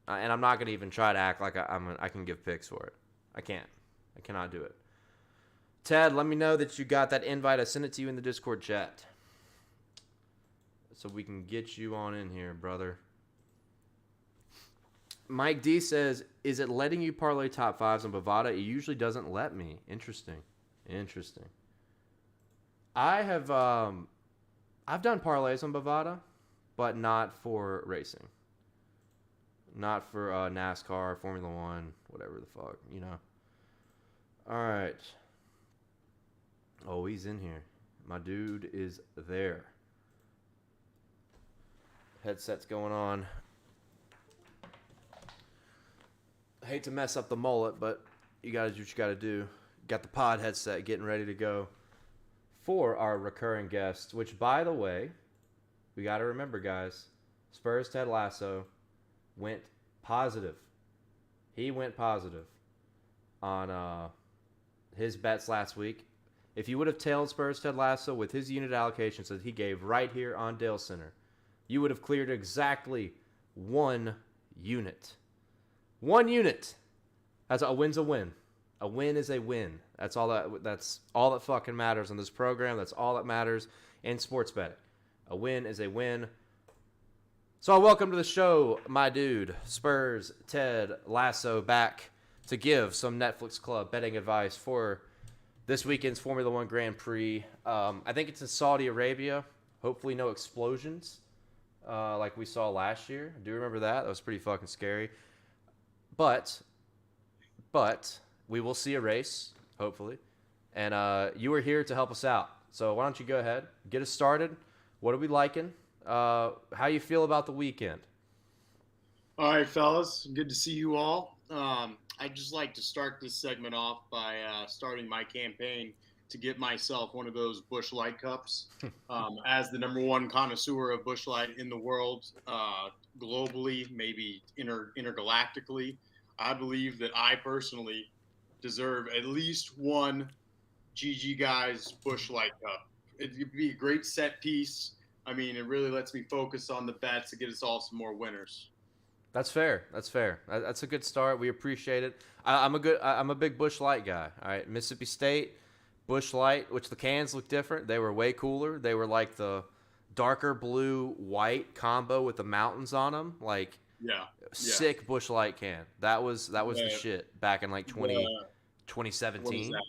[SPEAKER 1] And I'm not going to even try to act like I can give picks for it. I can't. I cannot do it. Ted, let me know that you got that invite. I sent it to you in the Discord chat so we can get you on in here, brother. Mike D says, is it letting you parlay top 5s on Bovada? It usually doesn't let me. Interesting. I have I've done parlays on Bovada, but not for racing. Not for NASCAR, Formula One, whatever the fuck, you know. All right. Oh, he's in here. My dude is there. Headset's going on. I hate to mess up the mullet, but you got to do what you got to do. Got the pod headset getting ready to go for our recurring guests, which, by the way, we got to remember, guys, Spurs Ted Lasso went positive. He went positive on his bets last week. If you would have tailed Spurs Ted Lasso with his unit allocations that he gave right here on Dalescenter, you would have cleared exactly 1 unit. 1 unit. That's a win's a win. A win is a win. That's all that fucking matters on this program. That's all that matters in sports betting. A win is a win. So welcome to the show, my dude, Spurs Ted Lasso, back to give some Netflix Club betting advice for this weekend's Formula One Grand Prix. I think it's in Saudi Arabia. Hopefully no explosions like we saw last year. Do you remember that? That was pretty fucking scary. But we will see a race, hopefully. And you are here to help us out. So why don't you go ahead, get us started. What are we liking? How you feel about the weekend?
[SPEAKER 2] All right, fellas. Good to see you all. I'd just like to start this segment off by starting my campaign to get myself one of those Busch Light cups. As the #1 connoisseur of Busch Light in the world, globally, maybe intergalactically, I believe that I personally deserve at least one GG Guys Busch Light cup. It'd be a great set piece I mean, it really lets me focus on the bets to get us all some more winners.
[SPEAKER 1] That's fair. That's fair. That's a good start. We appreciate it. I'm a big Busch Light guy. All right, Mississippi State, Busch Light, which the cans look different. They were way cooler. They were like the darker blue white combo with the mountains on them. Like
[SPEAKER 2] Yeah.
[SPEAKER 1] sick Busch Light can. That was the shit back in like 2017.
[SPEAKER 2] What is that?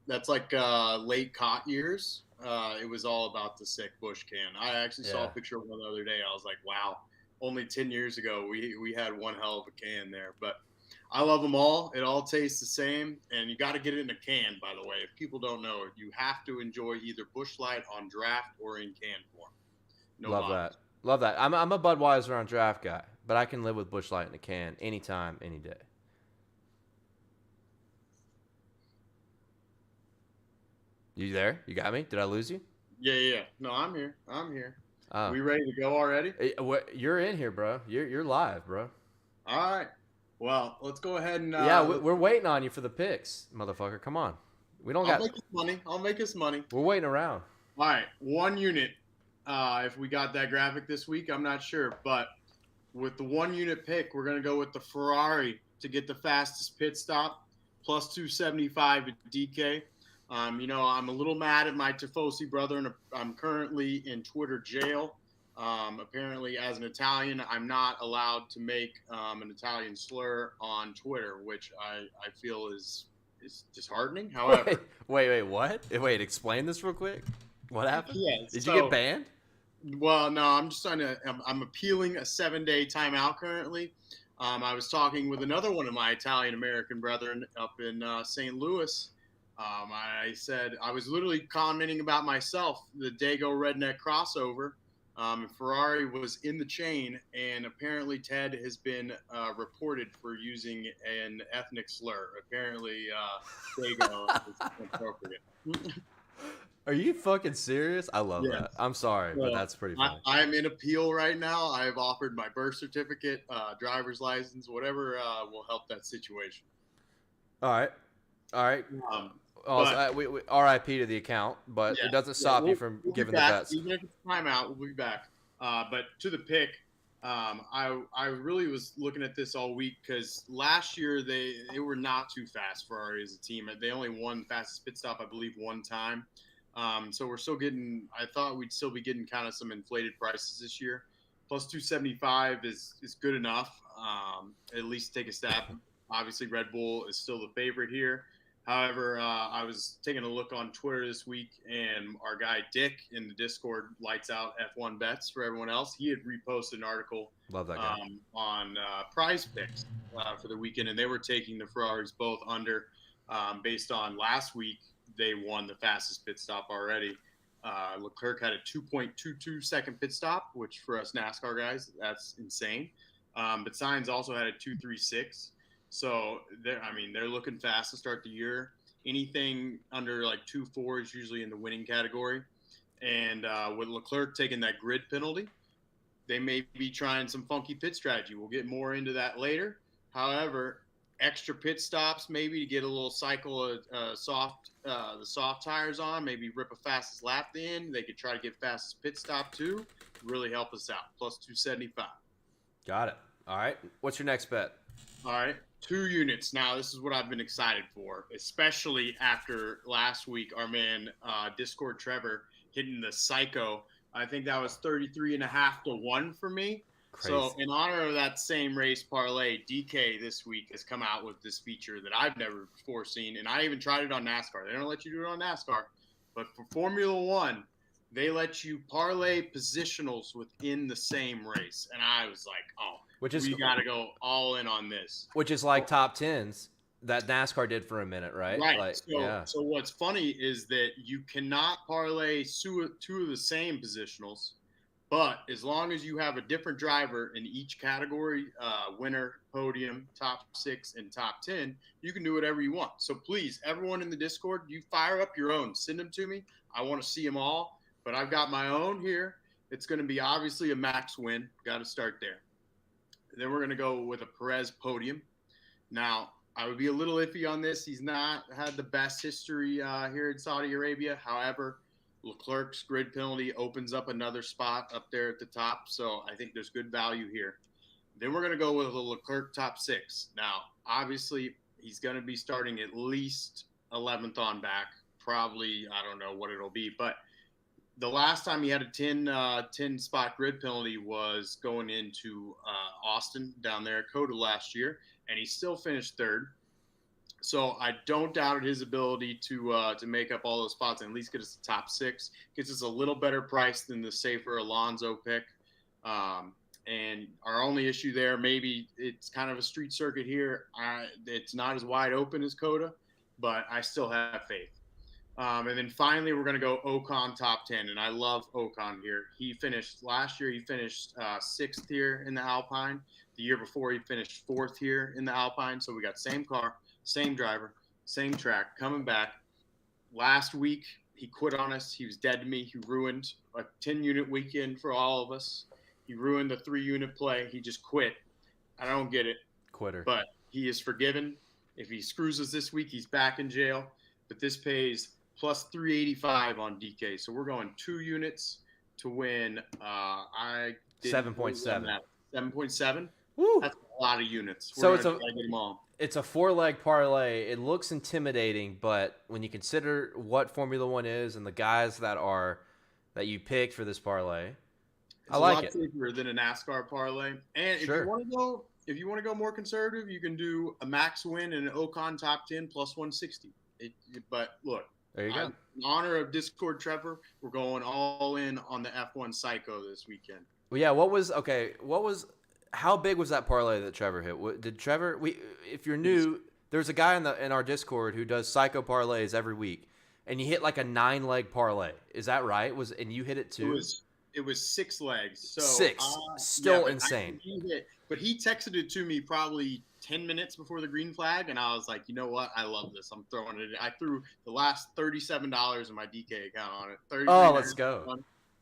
[SPEAKER 2] That's like late cot years. It was all about the sick Busch can. I actually saw a picture of one the other day. I was like, wow. Only 10 years ago, we had one hell of a can there. But I love them all. It all tastes the same. And you got to get it in a can, by the way. If people don't know, you have to enjoy either Busch Light on draft or in can form. No
[SPEAKER 1] Love
[SPEAKER 2] lies.
[SPEAKER 1] that. Love that. I'm a Budweiser on draft guy, but I can live with Busch Light in a can anytime, any day. You there? You got me? Did I lose you?
[SPEAKER 2] Yeah. No, I'm here.
[SPEAKER 1] Oh.
[SPEAKER 2] We ready to go already?
[SPEAKER 1] You're in here, bro. You're live, bro.
[SPEAKER 2] All right. Well, let's go ahead and
[SPEAKER 1] we're waiting on you for the picks, motherfucker. Come on.
[SPEAKER 2] I'll make us money. I'll make us money.
[SPEAKER 1] We're waiting around.
[SPEAKER 2] All right, 1 unit. If we got that graphic this week, I'm not sure, but with the 1 unit pick, we're gonna go with the Ferrari to get the fastest pit stop, plus 275 at DK. I'm a little mad at my Tifosi brother, and I'm currently in Twitter jail. Apparently, as an Italian, I'm not allowed to make an Italian slur on Twitter, which I feel is disheartening. However,
[SPEAKER 1] wait, what? Wait, explain this real quick. What happened? Did you get banned?
[SPEAKER 2] Well, no, I'm appealing a 7-day timeout currently. I was talking with another one of my Italian American brethren up in St. Louis. I said I was literally commenting about myself, the Dago Redneck crossover. Ferrari was in the chain, and apparently Ted has been reported for using an ethnic slur. Apparently, Dago is inappropriate.
[SPEAKER 1] Are you fucking serious? I love that. I'm sorry, but that's pretty funny.
[SPEAKER 2] I'm in appeal right now. I've offered my birth certificate, driver's license, whatever will help that situation.
[SPEAKER 1] All right. RIP to the account, but it doesn't stop you from giving the bets.
[SPEAKER 2] Even if it's timeout, we'll be back. But to the pick, I really was looking at this all week because last year they were not too fast, Ferrari as a team. They only won fastest pit stop, I believe, one time. So we're still getting – I thought we'd still be getting kind of some inflated prices this year. Plus 275 is good enough. At least take a stab. Obviously, Red Bull is still the favorite here. However, I was taking a look on Twitter this week, and our guy Dick in the Discord, Lights Out F1 Bets for everyone else, he had reposted an article on prize picks for the weekend, and they were taking the Ferraris both under based on last week. They won the fastest pit stop already. Leclerc had a 2.22 second pit stop, which for us NASCAR guys, that's insane. But Sainz also had a 2.36. So they're looking fast to start the year. Anything under like 2.4 is usually in the winning category. And with Leclerc taking that grid penalty, they may be trying some funky pit strategy. We'll get more into that later. However, extra pit stops maybe to get a little cycle of the soft tires on, maybe rip a fastest lap in. They could try to get fastest pit stop too. Really help us out. Plus 275.
[SPEAKER 1] Got it. All right. What's your next bet?
[SPEAKER 2] All right. 2 units. Now, this is what I've been excited for, especially after last week, our man Discord Trevor hitting the psycho. I think that was 33.5 to 1 for me. Crazy. So in honor of that same race parlay, DK this week has come out with this feature that I've never before seen, and I even tried it on NASCAR. They don't let you do it on NASCAR, but for Formula One, they let you parlay positionals within the same race, and I was like, oh. We got to go all in on this.
[SPEAKER 1] Which is like top 10s that NASCAR did for a minute, right?
[SPEAKER 2] Right. So what's funny is that you cannot parlay two of the same positionals, but as long as you have a different driver in each category, winner, podium, top 6, and top 10, you can do whatever you want. So please, everyone in the Discord, you fire up your own. Send them to me. I want to see them all, but I've got my own here. It's going to be obviously a max win. Got to start there. Then we're going to go with a Perez podium. Now, I would be a little iffy on this. He's not had the best history here in Saudi Arabia. However, Leclerc's grid penalty opens up another spot up there at the top, so I think there's good value here. Then we're going to go with a Leclerc top 6. Now, obviously, he's going to be starting at least 11th on back. Probably, I don't know what it'll be, but the last time he had a 10 spot grid penalty was going into Austin down there at Coda last year, and he still finished 3rd. So I don't doubt his ability to make up all those spots and at least get us the top 6. Gets us a little better price than the safer Alonso pick. And our only issue there, maybe it's kind of a street circuit here. It's not as wide open as Coda, but I still have faith. And then finally, we're going to go Ocon top 10. And I love Ocon here. Last year, he finished 6th here in the Alpine. The year before, he finished 4th here in the Alpine. So we got same car, same driver, same track, coming back. Last week, he quit on us. He was dead to me. He ruined a 10-unit weekend for all of us. He ruined the 3-unit play. He just quit. I don't get it.
[SPEAKER 1] Quitter.
[SPEAKER 2] But he is forgiven. If he screws us this week, he's back in jail. But this pays plus 385 on DK. So we're going 2 units to win.
[SPEAKER 1] 7.7.
[SPEAKER 2] 7.7?
[SPEAKER 1] Woo!
[SPEAKER 2] That's a lot of units.
[SPEAKER 1] So
[SPEAKER 2] We're going to get them all.
[SPEAKER 1] It's a 4-leg parlay. It looks intimidating, but when you consider what Formula One is and the guys that you picked for this parlay,
[SPEAKER 2] It's a lot safer than a NASCAR parlay. And if you want to go more conservative, you can do a max win and an Ocon top 10 plus 160. But look,
[SPEAKER 1] there you go.
[SPEAKER 2] In honor of Discord Trevor, we're going all in on the F1 Psycho this weekend.
[SPEAKER 1] Well, yeah. How big was that parlay that Trevor hit? Did Trevor? If you're new, there's a guy in our Discord who does Psycho parlays every week, and he hit like a 9-leg parlay. Is that right? And you hit it too?
[SPEAKER 2] It was 6 legs. So
[SPEAKER 1] 6. Still insane.
[SPEAKER 2] But he texted it to me probably 10 minutes before the green flag, and I was like, you know what? I love this. I'm throwing it. I threw the last $37 in my DK account on it.
[SPEAKER 1] Let's go.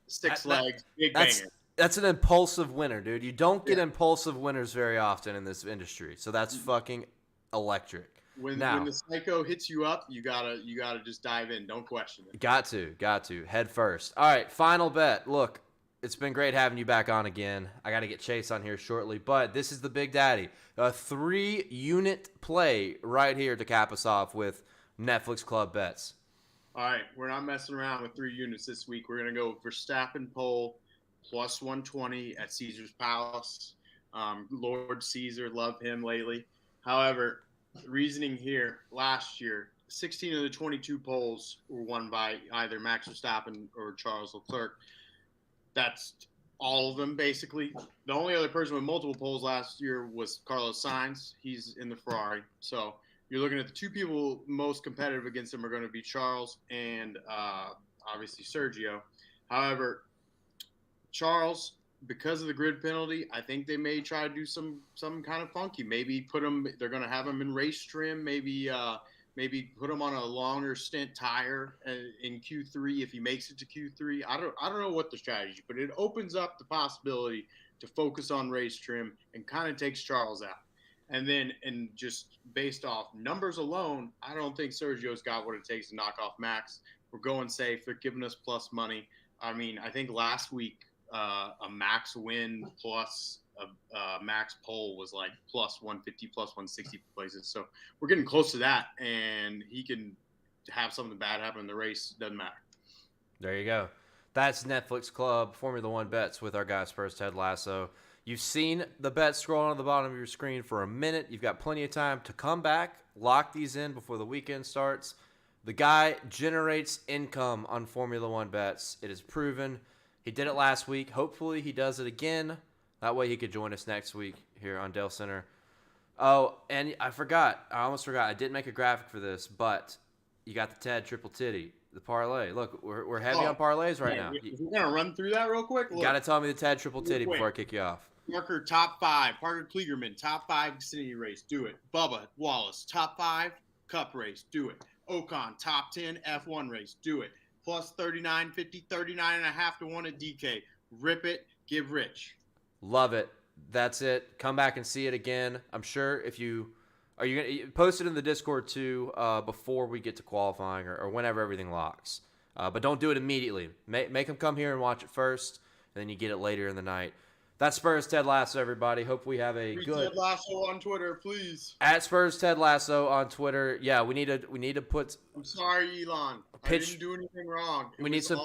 [SPEAKER 2] 6 legs, big banger.
[SPEAKER 1] That's an impulsive winner, dude. You don't get impulsive winners very often in this industry, so that's fucking electric.
[SPEAKER 2] When the Psycho hits you up, you gotta just dive in. Don't question it. Got
[SPEAKER 1] to head first. All right, final bet. Look, it's been great having you back on again. I got to get Chase on here shortly, but this is the Big Daddy. A 3-unit play right here to cap us off with Netflix Club bets.
[SPEAKER 2] All right, we're not messing around with 3 units this week. We're gonna go Verstappen pole plus 120 at Caesar's Palace. Lord Caesar, love him lately. However, reasoning here, last year, 16 of the 22 poles were won by either Max Verstappen or Charles Leclerc. That's all of them, basically. The only other person with multiple poles last year was Carlos Sainz. He's in the Ferrari. So you're looking at the 2 people most competitive against him are going to be Charles and obviously Sergio. However, Charles, because of the grid penalty, I think they may try to do some kind of funky. Maybe they're going to have him in race trim. Maybe put him on a longer stint tire in Q3 if he makes it to Q3. I don't know what the strategy, but it opens up the possibility to focus on race trim and kind of takes Charles out. And just based off numbers alone, I don't think Sergio's got what it takes to knock off Max. We're going safe. They're giving us plus money. I mean, I think last week, a max win plus a max pole was like plus 150, plus 160 places. So we're getting close to that, and he can have something bad happen in the race. Doesn't matter.
[SPEAKER 1] There you go. That's Netflix Club Formula One bets with our guy Spurs Ted Lasso. You've seen the bets scrolling on the bottom of your screen for a minute. You've got plenty of time to come back, lock these in before the weekend starts. The guy generates income on Formula One bets. It is proven. He did it last week. Hopefully he does it again. That way he could join us next week here on Dalescenter. Oh, and I almost forgot. I didn't make a graphic for this, but you got the Ted Triple Titty, the parlay. Look, we're heavy on parlays right now.
[SPEAKER 2] We're going to run through that real quick.
[SPEAKER 1] You got to tell me the Ted Triple Titty before I kick you off.
[SPEAKER 2] Parker, top 5. Parker Kligerman, top 5 Xfinity race. Do it. Bubba Wallace, top 5 Cup race. Do it. Ocon, top 10 F1 race. Do it. Plus 39.50, 39.5 to 1 at DK. Rip it, give rich.
[SPEAKER 1] Love it. That's it. Come back and see it again. I'm sure if you are you gonna post it in the Discord too before we get to qualifying or whenever everything locks. But don't do it immediately. Make them come here and watch it first, and then you get it later in the night. That's Spurs Ted Lasso, everybody. Hope we have a good
[SPEAKER 2] Ted Lasso on Twitter, please.
[SPEAKER 1] at Spurs Ted Lasso on Twitter. Yeah, we need to put.
[SPEAKER 2] I'm sorry, Elon. I didn't do anything wrong.
[SPEAKER 1] We need some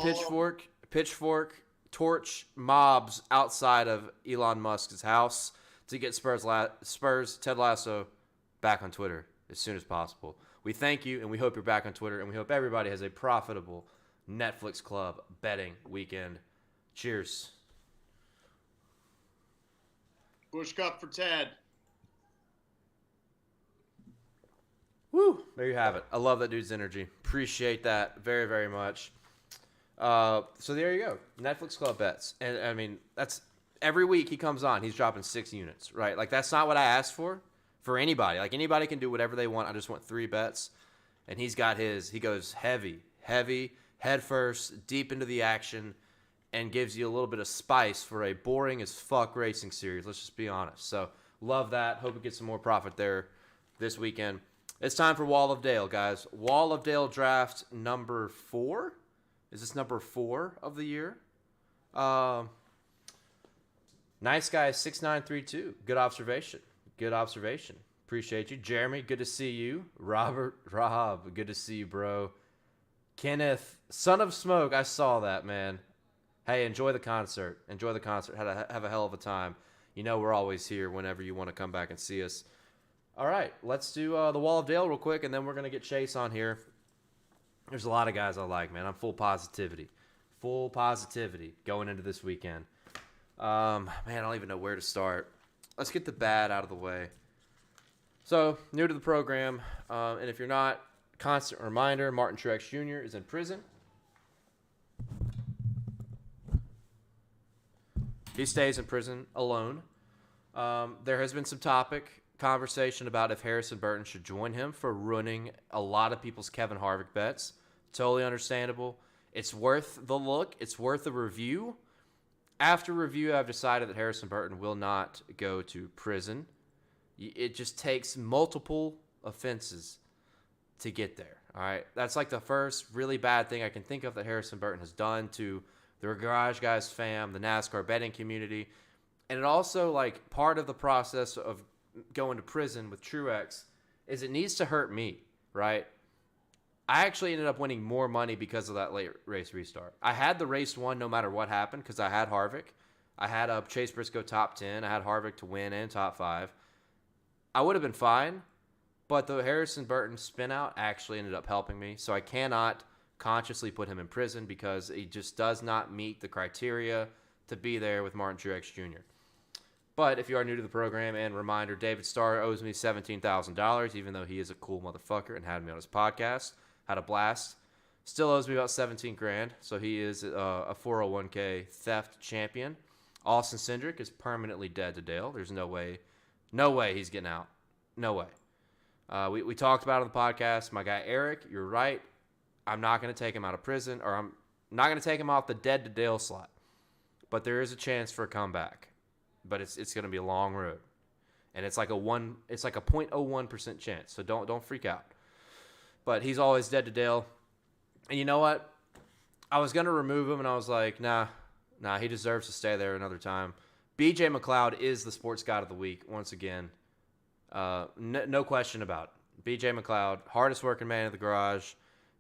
[SPEAKER 1] pitchfork torch mobs outside of Elon Musk's house to get Spurs Ted Lasso back on Twitter as soon as possible. We thank you, and we hope you're back on Twitter, and we hope everybody has a profitable Netflix Club betting weekend. Cheers.
[SPEAKER 2] Bush Cup for Ted.
[SPEAKER 1] Woo! There you have it. I love that dude's energy. Appreciate that very, very much. So there you go. Netflix Club bets. And, I mean, that's every week he comes on, he's dropping 6 units, right? Like, that's not what I asked for anybody. Like, anybody can do whatever they want. I just want 3 bets. And he's got his. He goes heavy, head first, deep into the action, and gives you a little bit of spice for a boring as fuck racing series. Let's just be honest. So, love that. Hope we get some more profit there this weekend. It's time for Wall of Dale, guys. Wall of Dale draft number 4. Is this number 4 of the year? Nice guy, 6932. Good observation. Appreciate you. Jeremy, good to see you. Rob, good to see you, bro. Kenneth, Son of Smoke, I saw that, man. Hey, enjoy the concert. Have a hell of a time. You know we're always here whenever you want to come back and see us. All right, let's do the Wall of Dale real quick, and then we're going to get Chase on here. There's a lot of guys I like, man. I'm full positivity going into this weekend. Man, I don't even know where to start. Let's get the bad out of the way. So, new to the program, and if you're not, constant reminder, Martin Truex Jr. is in prison. He stays in prison alone. There has been some conversation about if Harrison Burton should join him for ruining a lot of people's Kevin Harvick bets. Totally understandable. It's worth the look. It's worth a review. After review, I've decided that Harrison Burton will not go to prison. It just takes multiple offenses to get there. All right, that's like the first really bad thing I can think of that Harrison Burton has done to the Garage Guys fam, the NASCAR betting community. And it also, like, part of the process of going to prison with Truex is it needs to hurt me, right? I actually ended up winning more money because of that late race restart. I had the race won no matter what happened because I had Harvick. I had Chase Briscoe top 10. I had Harvick to win and top 5. I would have been fine, but the Harrison Burton spin out actually ended up helping me. So I cannot consciously put him in prison because he just does not meet the criteria to be there with Martin Truex Jr. But if you are new to the program, and reminder, David Starr owes me $17,000, even though he is a cool motherfucker and had me on his podcast. Had a blast. Still owes me about $17,000, so he is a 401k theft champion. Austin Cindric is permanently dead to Dale. There's no way he's getting out. No way. We talked about it on the podcast. My guy Eric, you're right. I'm not going to take him out of prison, or I'm not going to take him off the dead to Dale slot. But there is a chance for a comeback. But it's going to be a long road, and it's like a 0.01% chance. So don't freak out. But he's always dead to Dale, and you know what? I was going to remove him, and I was like, nah, he deserves to stay there another time. BJ McLeod is the sports god of the week once again. No question about it. BJ McLeod, hardest working man in the garage,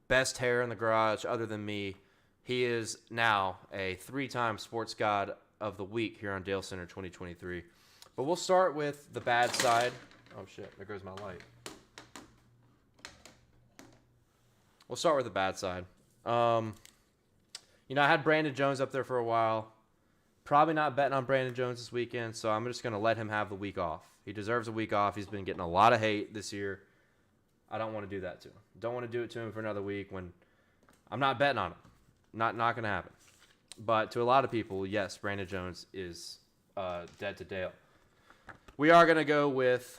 [SPEAKER 1] best hair in the garage other than me. He is now a 3-time sports god of the week here on Dalescenter 2023. But we'll start with the bad side. Oh shit, there goes my light. We'll start with the bad side. I had Brandon Jones up there for a while. Probably not betting on Brandon Jones this weekend, so I'm just going to let him have the week off. He deserves a week off. He's been getting a lot of hate this year. I don't want to do that to him. Don't want to do it to him for another week when I'm not betting on him. Not going to happen. But to a lot of people, yes, Brandon Jones is dead to Dale. We are going to go with,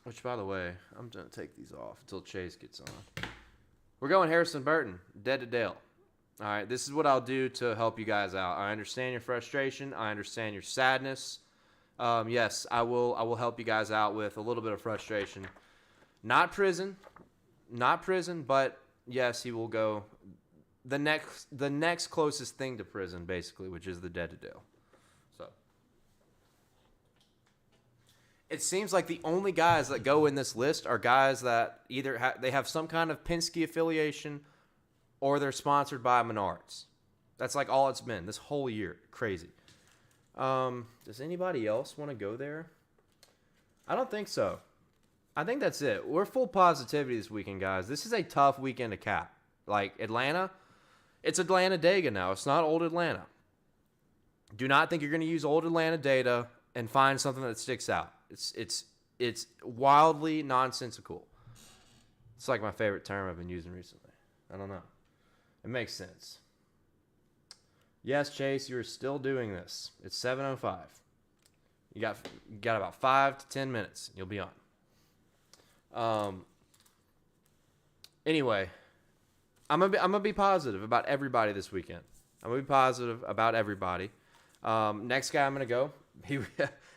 [SPEAKER 1] which, by the way, I'm going to take these off until Chase gets on. We're going Harrison Burton, dead to Dale. All right, this is what I'll do to help you guys out. I understand your frustration. I understand your sadness. Yes, I will help you guys out with a little bit of frustration. Not prison, but yes, he will go the next closest thing to prison, basically, which is the dead to Dale. So it seems like the only guys that go in this list are guys that either they have some kind of Penske affiliation or they're sponsored by Menards. That's like all it's been this whole year. Crazy. Does anybody else want to go there? I don't think so. I think that's it. We're full positivity this weekend, guys. This is a tough weekend to cap. Like Atlanta, it's Atlanta data now. It's not old Atlanta. Do not think you're going to use old Atlanta data and find something that sticks out. It's wildly nonsensical. It's like my favorite term I've been using recently. I don't know. It makes sense. Yes, Chase, you're still doing this. It's 7:05. You got about 5 to 10 minutes. You'll be on. Anyway, I'm gonna be positive about everybody this weekend. I'm gonna be positive about everybody. Next guy I'm gonna go.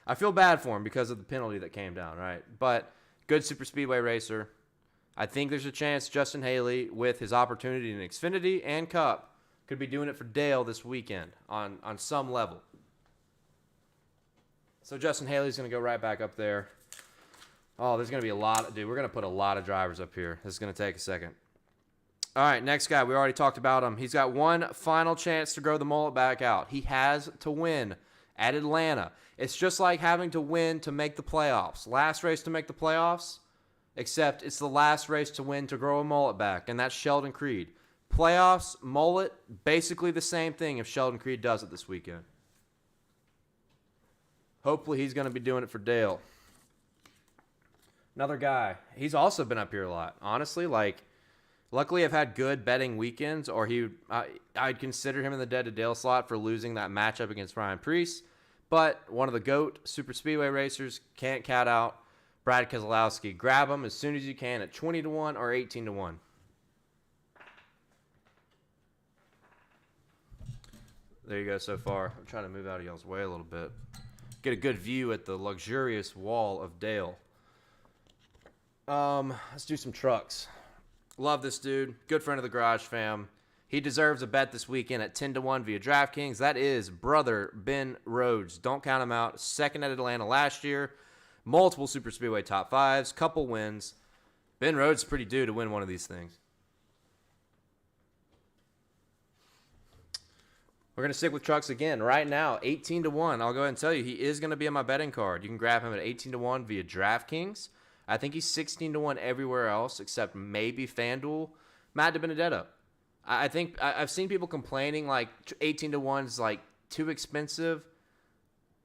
[SPEAKER 1] I feel bad for him because of the penalty that came down, right? But good super speedway racer. I think there's a chance Justin Haley, with his opportunity in Xfinity and Cup, could be doing it for Dale this weekend on some level. So Justin Haley's going to go right back up there. Oh, there's going to be a lot. Dude, we're going to put a lot of drivers up here. This is going to take a second. All right, next guy. We already talked about him. He's got one final chance to grow the mullet back out. He has to win at Atlanta. It's just like having to win to make the playoffs. Last race to make the playoffs, except it's the last race to win to grow a mullet back, and that's Sheldon Creed. Playoffs, mullet, basically the same thing if Sheldon Creed does it this weekend. Hopefully he's going to be doing it for Dale. Another guy. He's also been up here a lot. Honestly, luckily I've had good betting weekends, or I'd consider him in the dead to Dale slot for losing that matchup against Ryan Preece. But one of the GOAT super speedway racers can't cat out Brad Keselowski. Grab him as soon as you can at 20-1 or 18-1. There you go so far. I'm trying to move out of y'all's way a little bit. Get a good view at the luxurious wall of Dale. Let's do some trucks. Love this dude. Good friend of the Garage Fam. He deserves a bet this weekend at 10-1 via DraftKings. That is brother Ben Rhodes. Don't count him out. Second at Atlanta last year. Multiple Super Speedway top fives. Couple wins. Ben Rhodes is pretty due to win one of these things. We're going to stick with trucks again. Right now, 18-1. I'll go ahead and tell you, he is going to be on my betting card. You can grab him at 18-1 via DraftKings. I think he's 16-1 everywhere else except maybe FanDuel. Matt DiBenedetto. I think I've seen people complaining like 18-1 is like too expensive.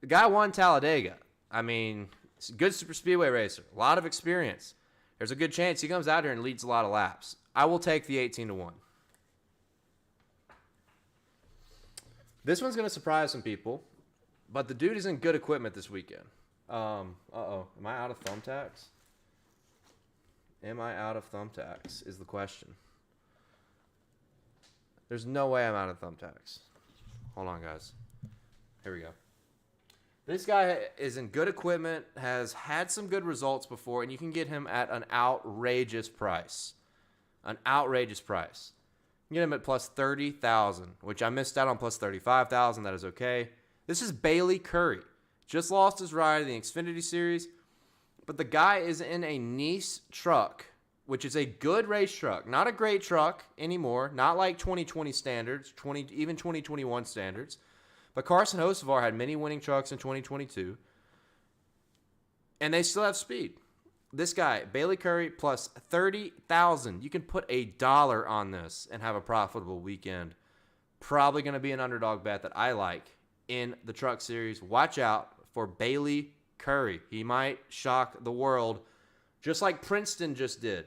[SPEAKER 1] The guy won Talladega. I mean, he's a good super speedway racer. A lot of experience. There's a good chance he comes out here and leads a lot of laps. I will take the 18-1. This one's going to surprise some people, but the dude is in good equipment this weekend. Uh-oh. Am I out of thumbtacks? Am I out of thumbtacks is the question. There's no way I'm out of thumbtacks. Hold on, guys. Here we go. This guy is in good equipment, has had some good results before, and you can get him at an outrageous price. An outrageous price. You can get him at plus 30,000, which I missed out on plus 35,000. That is okay. This is Bailey Curry. Just lost his ride in the Xfinity Series, but the guy is in a Nice truck, which is a good race truck. Not a great truck anymore. Not like 2020 standards, even 2021 standards. But Carson Hocevar had many winning trucks in 2022, and they still have speed. This guy, Bailey Curry, plus 30,000. You can put $1 on this and have a profitable weekend. Probably going to be an underdog bet that I like in the Truck Series. Watch out for Bailey Curry. He might shock the world, just like Princeton just did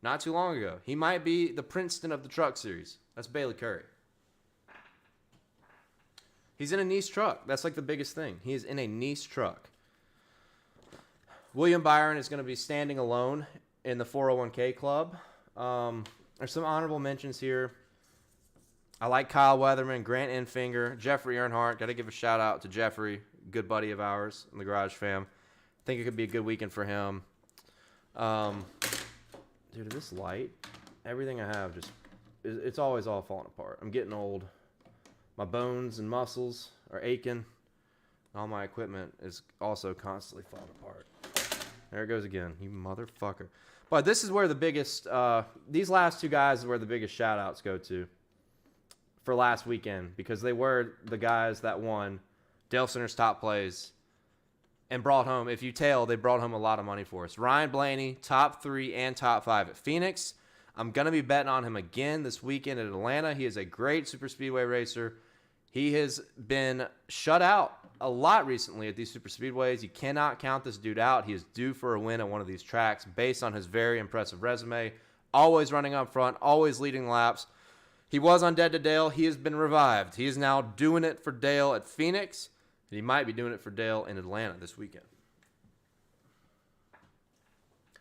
[SPEAKER 1] not too long ago. He might be the Princeton of the Truck Series. That's Bailey Curry. He's in a Nice truck. That's like the biggest thing. He is in a Nice truck. William Byron is going to be standing alone in the 401k club. There's some honorable mentions here. I like Kyle Weatherman, Grant Enfinger, Jeffrey Earnhardt. Got to give a shout out to Jeffrey, good buddy of ours in the Garage Fam. I think it could be a good weekend for him. Dude, is this light? everything I have it's always all falling apart. I'm getting old. My bones and muscles are aching. All my equipment is also constantly falling apart. There it goes again, you motherfucker. But this is where the biggest, these last two guys is where the biggest shout outs go to for last weekend, because they were the guys that won Dalecenter's top plays and brought home, if you tail, they brought home a lot of money for us. Ryan Blaney, top 3 and top 5 at Phoenix. I'm going to be betting on him again this weekend at Atlanta. He is a great super speedway racer. He has been shut out a lot recently at these super speedways. You cannot count this dude out. He is due for a win at one of these tracks based on his very impressive resume. Always running up front, always leading laps. He was on Dead to Dale. He has been revived. He is now doing it for Dale at Phoenix, and he might be doing it for Dale in Atlanta this weekend.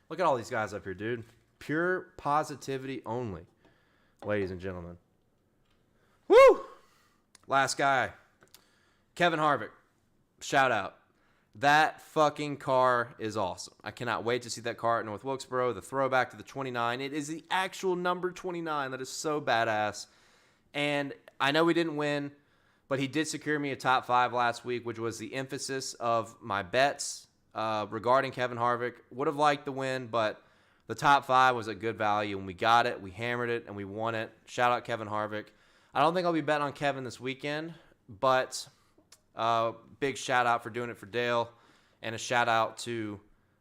[SPEAKER 1] Look at all these guys up here, dude. Pure positivity only, ladies and gentlemen. Woo! Last guy, Kevin Harvick. Shout out. That fucking car is awesome. I cannot wait to see that car at North Wilkesboro, the throwback to the 29. It is the actual number 29. That is so badass. And I know we didn't win, but he did secure me a top 5 last week, which was the emphasis of my bets regarding Kevin Harvick. Would have liked the win, but the top 5 was a good value, and we got it. We hammered it, and we won it. Shout out Kevin Harvick. I don't think I'll be betting on Kevin this weekend, but big shout out for doing it for Dale, and a shout out to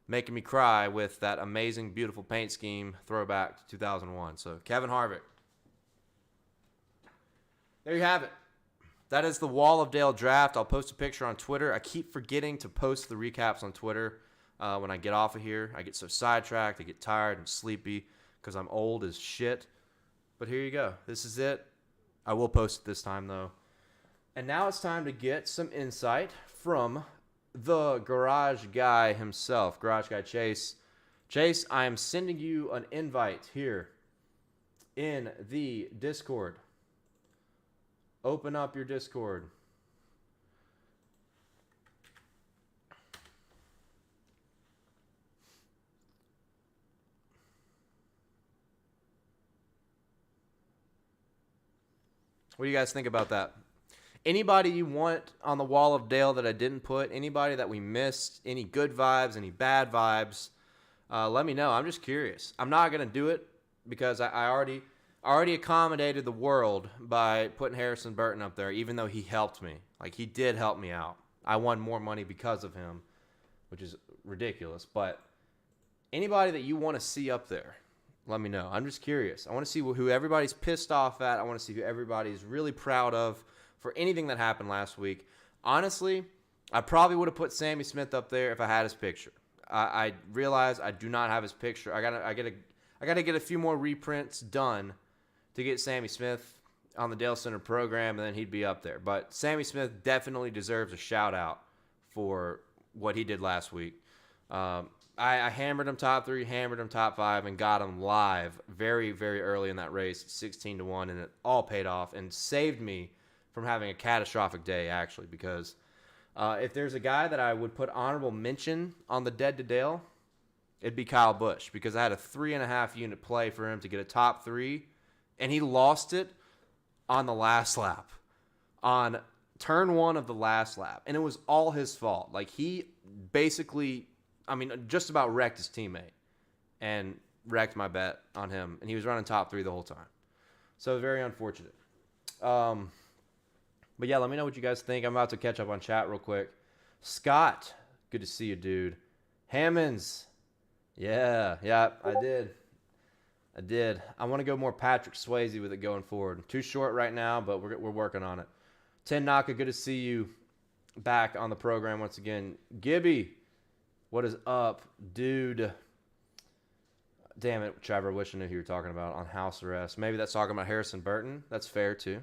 [SPEAKER 1] making me cry with that amazing, beautiful paint scheme throwback to 2001. So Kevin Harvick. There you have it. That is the Wall of Dale draft. I'll post a picture on Twitter. I keep forgetting to post the recaps on Twitter when I get off of here. I get so sidetracked. I get tired and sleepy because I'm old as shit. But here you go. This is it. I will post it this time, though. And now it's time to get some insight from the garage guy himself, garage guy Chase. Chase, I am sending you an invite here in the Discord. Open up your Discord. What do you guys think about that? Anybody you want on the Wall of Dale that I didn't put, anybody that we missed, any good vibes, any bad vibes, let me know. I'm just curious. I'm not going to do it because I already accommodated the world by putting Harrison Burton up there, even though he helped me. Like, he did help me out. I won more money because of him, which is ridiculous. But anybody that you want to see up there, let me know. I'm just curious. I want to see who everybody's pissed off at. I want to see who everybody's really proud of for anything that happened last week. Honestly, I probably would have put Sammy Smith up there if I had his picture. I realize I do not have his picture. I gotta get a few more reprints done to get Sammy Smith on the Dalescenter program, and then he'd be up there. But Sammy Smith definitely deserves a shout out for what he did last week. I hammered him top 3, hammered him top 5, and got him live very, very early in that race, 16-1, and it all paid off and saved me from having a catastrophic day, actually, because if there's a guy that I would put honorable mention on the Dead to Dale, it'd be Kyle Busch, because I had a 3.5 unit play for him to get a top 3, and he lost it on the last lap, on turn 1 of the last lap, and it was all his fault. Like, he basically, just about wrecked his teammate and wrecked my bet on him, and he was running top 3 the whole time. So very unfortunate. But yeah, let me know what you guys think. I'm about to catch up on chat real quick. Scott, good to see you, dude. Hammonds, yeah, I did. I want to go more Patrick Swayze with it going forward. Too short right now, but we're working on it. Ten Naka, good to see you back on the program once again. Gibby, what is up, dude? Damn it, Trevor, wish I knew who you were talking about on house arrest. Maybe that's talking about Harrison Burton. That's fair, too.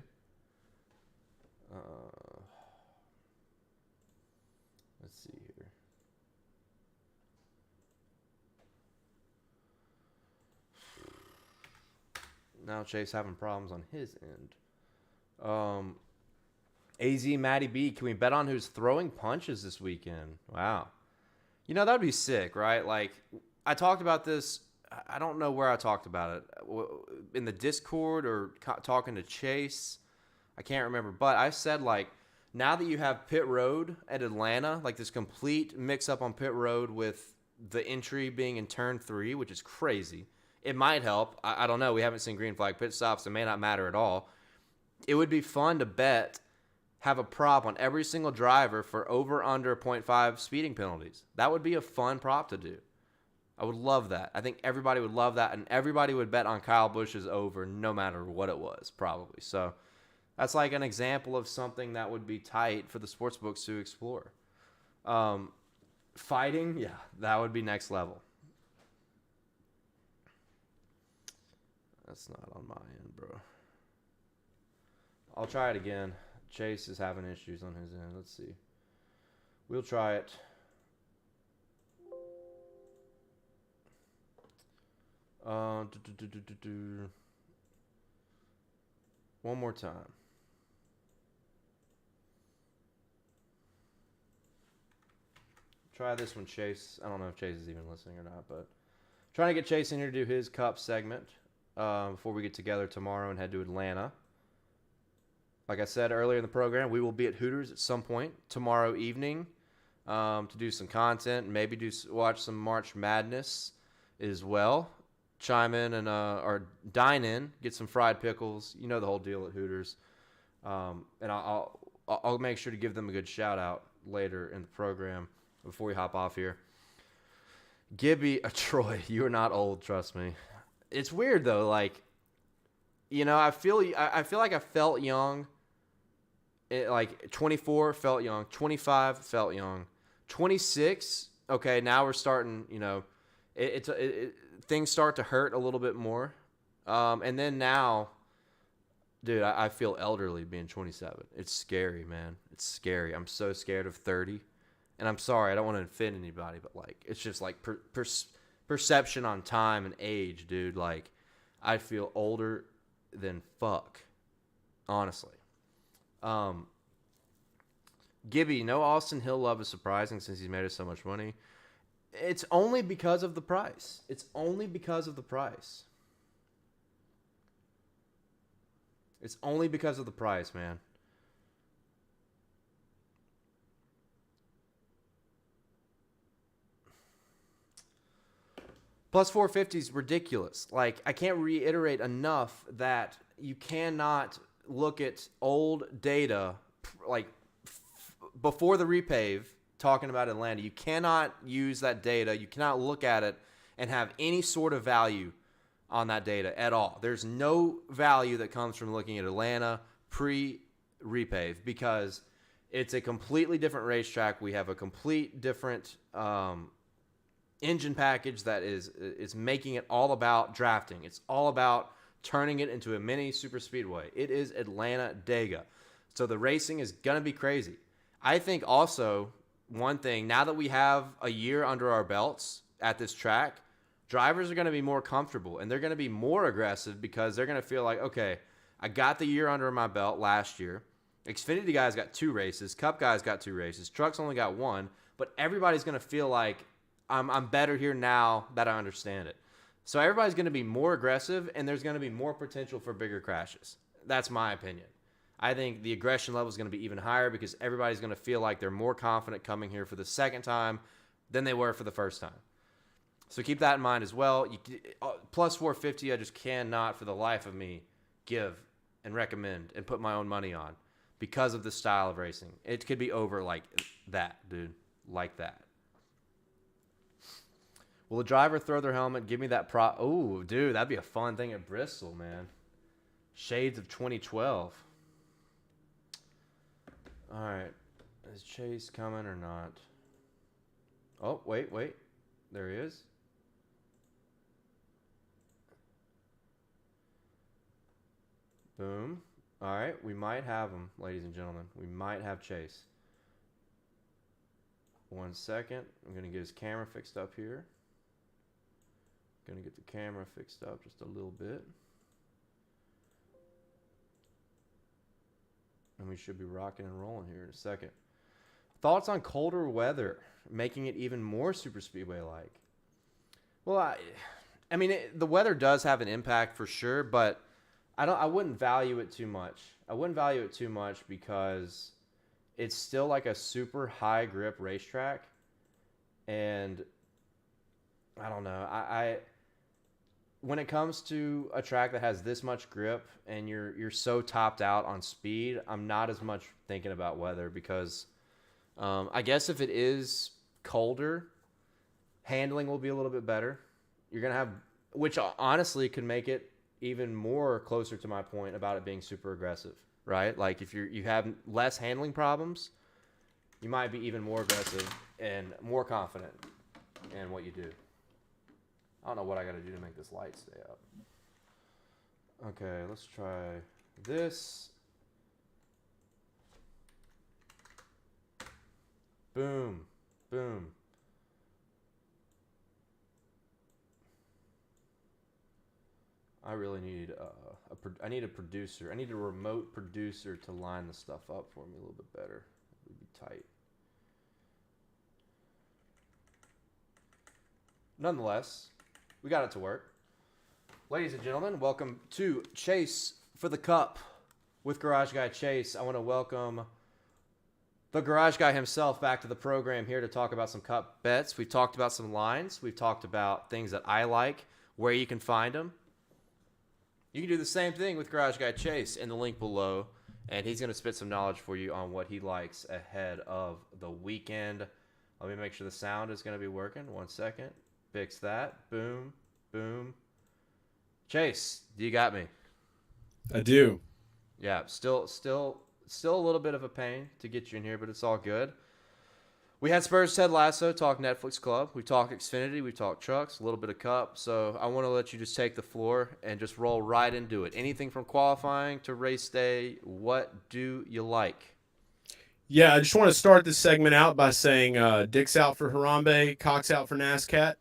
[SPEAKER 1] Let's see here. Now Chase having problems on his end. AZ Matty B, can we bet on who's throwing punches this weekend? Wow. That'd be sick, right? Like, I talked about this I don't know where I talked about it. In the Discord or talking to Chase. I can't remember. But I said, like, now that you have pit road at Atlanta, like this complete mix-up on pit road with the entry being in turn 3, which is crazy. It might help. I don't know. We haven't seen green flag pit stops. It may not matter at all. It would be fun to bet, have a prop on every single driver for over under 0.5 speeding penalties. That would be a fun prop to do. I would love that. I think everybody would love that, and everybody would bet on Kyle Busch's over no matter what it was, probably. So that's like an example of something that would be tight for the sports books to explore. Fighting, yeah, that would be next level. That's not on my end, bro. I'll try it again. Chase is having issues on his end. Let's see. We'll try it. One more time. Try this one, Chase. I don't know if Chase is even listening or not, but trying to get Chase in here to do his Cup segment before we get together tomorrow and head to Atlanta. Like I said earlier in the program, we will be at Hooters at some point tomorrow evening to do some content, maybe watch some March Madness as well. Chime in and or dine in, get some fried pickles. You know the whole deal at Hooters. And I'll make sure to give them a good shout out later in the program before we hop off here. Gibby, Troy, you are not old, trust me. It's weird though, like, you know, I feel like I felt young. Like 24 felt young, 25 felt young, 26. Okay, now we're starting. You know, things start to hurt a little bit more, and then now, dude, I feel elderly being 27. It's scary, man. It's scary. I'm so scared of 30, and I'm sorry, I don't want to offend anybody, but like, it's just like perception on time and age, dude. Like, I feel older than fuck, honestly. Gibby, no Austin Hill love is surprising since he's made us so much money. It's only because of the price. It's only because of the price. It's only because of the price, man. Plus 450 is ridiculous. Like, I can't reiterate enough that you cannot look at old data, like before the repave, talking about Atlanta. You cannot use that data. You cannot look at it and have any sort of value on that data at all. There's no value that comes from looking at Atlanta pre-repave because it's a completely different racetrack. We have a complete different engine package that is making it all about drafting. It's all about turning it into a mini super speedway. It is Atlanta Dega. So the racing is going to be crazy. I think also one thing, now that we have a year under our belts at this track, drivers are going to be more comfortable and they're going to be more aggressive because they're going to feel like, okay, I got the year under my belt last year. Xfinity guys got 2 races. Cup guys got 2 races. Trucks only got 1. But everybody's going to feel like I'm better here now that I understand it. So everybody's going to be more aggressive, and there's going to be more potential for bigger crashes. That's my opinion. I think the aggression level is going to be even higher because everybody's going to feel like they're more confident coming here for the second time than they were for the first time. So keep that in mind as well. Plus 450, I just cannot for the life of me give and recommend and put my own money on because of the style of racing. It could be over like that, dude. Like that. Will the driver throw their helmet? Give me that prop. Oh, dude, that'd be a fun thing at Bristol, man. Shades of 2012. All right. Is Chase coming or not? Oh, wait. There he is. Boom. All right. We might have him, ladies and gentlemen. We might have Chase. 1 second. I'm going to get his camera fixed up here. Going to get the camera fixed up just a little bit. And we should be rocking and rolling here in a second. Thoughts on colder weather, making it even more super speedway-like? Well, I mean, the weather does have an impact for sure, but I wouldn't value it too much. I wouldn't value it too much because it's still like a super high grip racetrack, and I don't know. I when it comes to a track that has this much grip and you're so topped out on speed, I'm not as much thinking about weather because I guess if it is colder, handling will be a little bit better. You're gonna have, which honestly could make it even more closer to my point about it being super aggressive, right? Like if you have less handling problems, you might be even more aggressive and more confident in what you do. I don't know what I got to do to make this light stay up. Okay, let's try this. Boom, boom. I really need I need a producer. I need a remote producer to line the stuff up for me a little bit better. It would be tight. Nonetheless, we got it to work. Ladies and gentlemen, welcome to Chase for the Cup with Garage Guy Chase. I want to welcome the Garage Guy himself back to the program here to talk about some Cup bets. We've talked about some lines. We've talked about things that I like, where you can find them. You can do the same thing with Garage Guy Chase in the link below, and he's going to spit some knowledge for you on what he likes ahead of the weekend. Let me make sure the sound is going to be working. 1 second. Fix that. Boom. Boom. Chase, do you got me?
[SPEAKER 3] I do.
[SPEAKER 1] Yeah, still a little bit of a pain to get you in here, but it's all good. We had Spurs Ted Lasso talk Netflix Club. We talked Xfinity. We talked trucks, a little bit of Cup. So I want to let you just take the floor and just roll right into it. Anything from qualifying to race day, what do you like?
[SPEAKER 3] Yeah, I just want to start this segment out by saying Dick's out for Harambe, Cox out for NASCAR.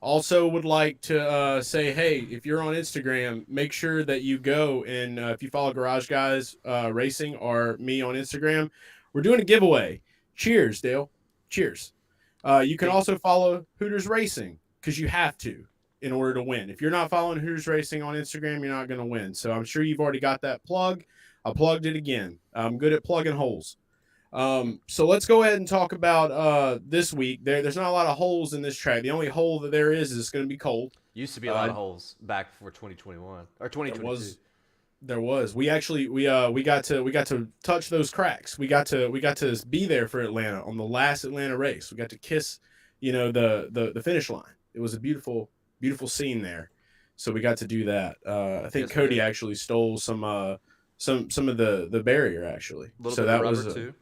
[SPEAKER 3] Also would like to say, hey, if you're on Instagram, make sure that you go and if you follow Garage Guys Racing or me on Instagram, we're doing a giveaway. Cheers, Dale. Cheers. You can also follow Hooters Racing because you have to in order to win. If you're not following Hooters Racing on Instagram, you're not going to win. So I'm sure you've already got that plug. I plugged it again. I'm good at plugging holes. So let's go ahead and talk about this week. There's not a lot of holes in this track. The only hole that there is going to be cold.
[SPEAKER 1] Used to be a lot of holes back before 2021 or 2022.
[SPEAKER 3] There was. We actually we got to touch those cracks. We got to be there for Atlanta on the last Atlanta race. We got to kiss, the finish line. It was a beautiful scene there. So we got to do that. I think Cody actually stole some of the barrier actually.
[SPEAKER 1] A little
[SPEAKER 3] so
[SPEAKER 1] bit
[SPEAKER 3] that
[SPEAKER 1] of rubber
[SPEAKER 3] was
[SPEAKER 1] too.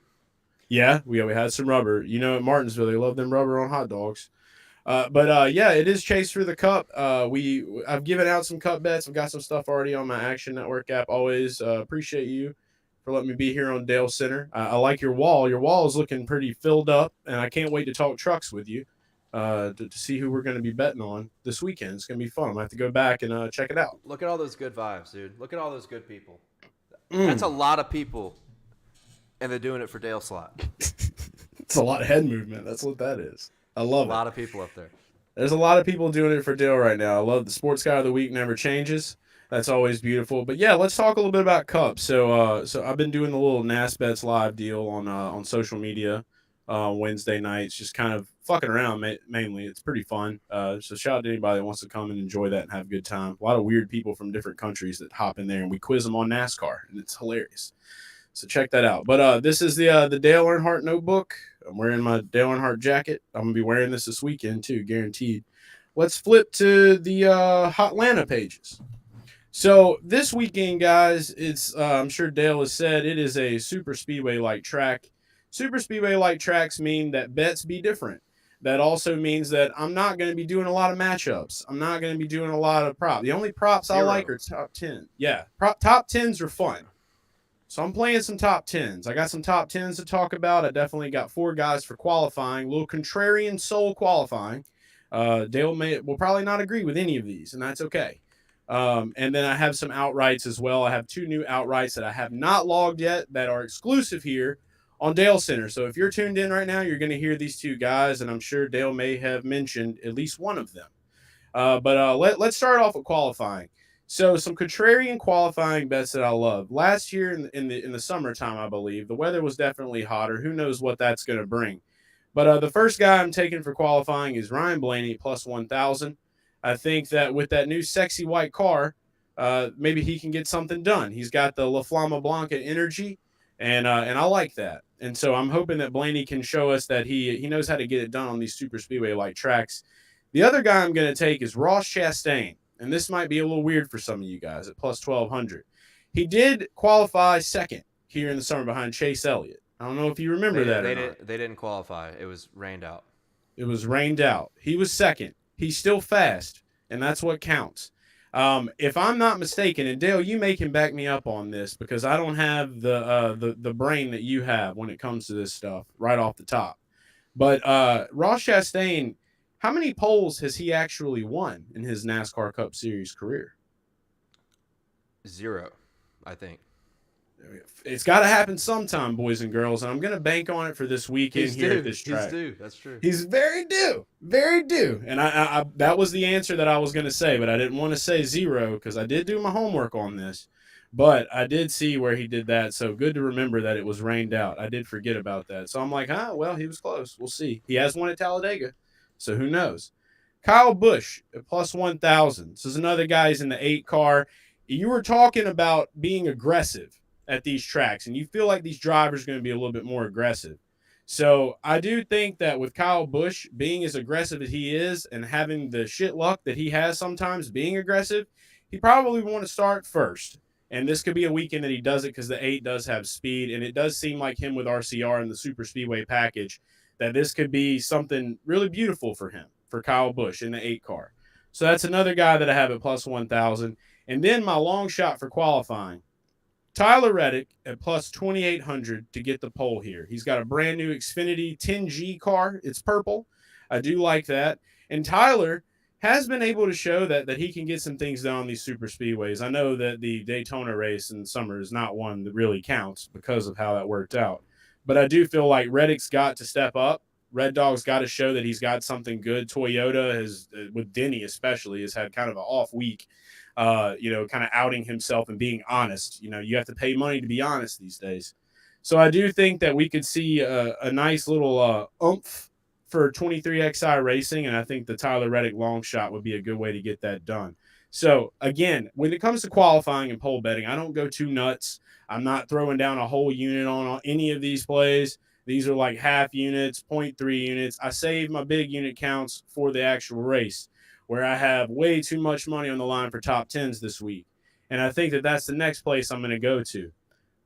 [SPEAKER 3] Yeah, we had some rubber. At Martinsville, they love them rubber on hot dogs. But it is Chase for the Cup. I've given out some Cup bets. I've got some stuff already on my Action Network app. Always appreciate you for letting me be here on Dalescenter. I like your wall. Your wall is looking pretty filled up, and I can't wait to talk trucks with you to see who we're going to be betting on this weekend. It's going to be fun. I'm going to have to go back and check it out.
[SPEAKER 1] Look at all those good vibes, dude. Look at all those good people. That's a lot of people, and they're doing it for Dale Slot.
[SPEAKER 3] It's a lot of head movement. That's what that is. I love it.
[SPEAKER 1] A lot of people up there.
[SPEAKER 3] There's a lot of people doing it for Dale right now. I love the Sports Guy of the Week never changes. That's always beautiful. But yeah, let's talk a little bit about Cup. So I've been doing the little NAS Bets live deal on social media Wednesday nights, just kind of fucking around mainly. It's pretty fun. So shout out to anybody that wants to come and enjoy that and have a good time. A lot of weird people from different countries that hop in there, and we quiz them on NASCAR, and it's hilarious. So check that out. But this is the Dale Earnhardt notebook. I'm wearing my Dale Earnhardt jacket. I'm going to be wearing this weekend too, guaranteed. Let's flip to the Hotlanta pages. So this weekend, guys, it's I'm sure Dale has said it is a super speedway-like track. Super speedway-like tracks mean that bets be different. That also means that I'm not going to be doing a lot of matchups. I'm not going to be doing a lot of props. The only props I like are top 10. Yeah, top 10s are fun. So I'm playing some top 10s. I got some top 10s to talk about. I definitely got 4 guys for qualifying. A little contrarian soul qualifying. Dale will probably not agree with any of these, and that's okay. And then I have some outrights as well. I have 2 new outrights that I have not logged yet that are exclusive here on Dalescenter. So if you're tuned in right now, you're going to hear these 2 guys, and I'm sure Dale may have mentioned at least one of them. Let's start off with qualifying. So some contrarian qualifying bets that I love. Last year in the summertime, I believe the weather was definitely hotter. Who knows what that's going to bring? But the first guy I'm taking for qualifying is Ryan Blaney plus 1,000. I think that with that new sexy white car, maybe he can get something done. He's got the La Flama Blanca energy, and I like that. And so I'm hoping that Blaney can show us that he knows how to get it done on these super speedway like tracks. The other guy I'm going to take is Ross Chastain, and this might be a little weird for some of you guys at plus 1,200. He did qualify second here in the summer behind Chase Elliott. I don't know if you remember that or not.
[SPEAKER 1] They didn't qualify. It was rained out.
[SPEAKER 3] It was rained out. He was second. He's still fast, and that's what counts. If I'm not mistaken, and Dale, you may can back me up on this because I don't have the brain that you have when it comes to this stuff right off the top. But Ross Chastain, how many poles has he actually won in his NASCAR Cup Series career?
[SPEAKER 1] 0, I think.
[SPEAKER 3] It's got to happen sometime, boys and girls, and I'm going to bank on it for this weekend at this track.
[SPEAKER 1] He's due. That's true.
[SPEAKER 3] He's very due. And I that was the answer that I was going to say, but I didn't want to say 0 because I did do my homework on this. But I did see where he did that, so good to remember that it was rained out. I did forget about that. So I'm like, well, he was close. We'll see. He has won at Talladega, so who knows? Kyle Busch at plus 1,000. This is another guy who's in the 8 car. You were talking about being aggressive at these tracks, and you feel like these drivers are going to be a little bit more aggressive. So I do think that with Kyle Busch being as aggressive as he is and having the shit luck that he has sometimes being aggressive, he probably want to start first. And this could be a weekend that he does it because the 8 does have speed, and it does seem like him with RCR and the Super Speedway package that this could be something really beautiful for him, for Kyle Busch in the 8 car. So that's another guy that I have at plus 1,000. And then my long shot for qualifying, Tyler Reddick at plus 2,800 to get the pole here. He's got a brand new Xfinity 10G car. It's purple. I do like that. And Tyler has been able to show that he can get some things done on these super speedways. I know that the Daytona race in the summer is not one that really counts because of how that worked out. But I do feel like Reddick's got to step up. Red Dog's got to show that he's got something good. Toyota has, with Denny especially, has had kind of an off week. Kind of outing himself and being honest. You have to pay money to be honest these days. So I do think that we could see a nice little oomph for 23XI racing, and I think the Tyler Reddick long shot would be a good way to get that done. So, again, when it comes to qualifying and pole betting, I don't go too nuts. I'm not throwing down a whole unit on any of these plays. These are like half units, 0.3 units. I save my big unit counts for the actual race, where I have way too much money on the line for top 10s this week. And I think that that's the next place I'm going to go to.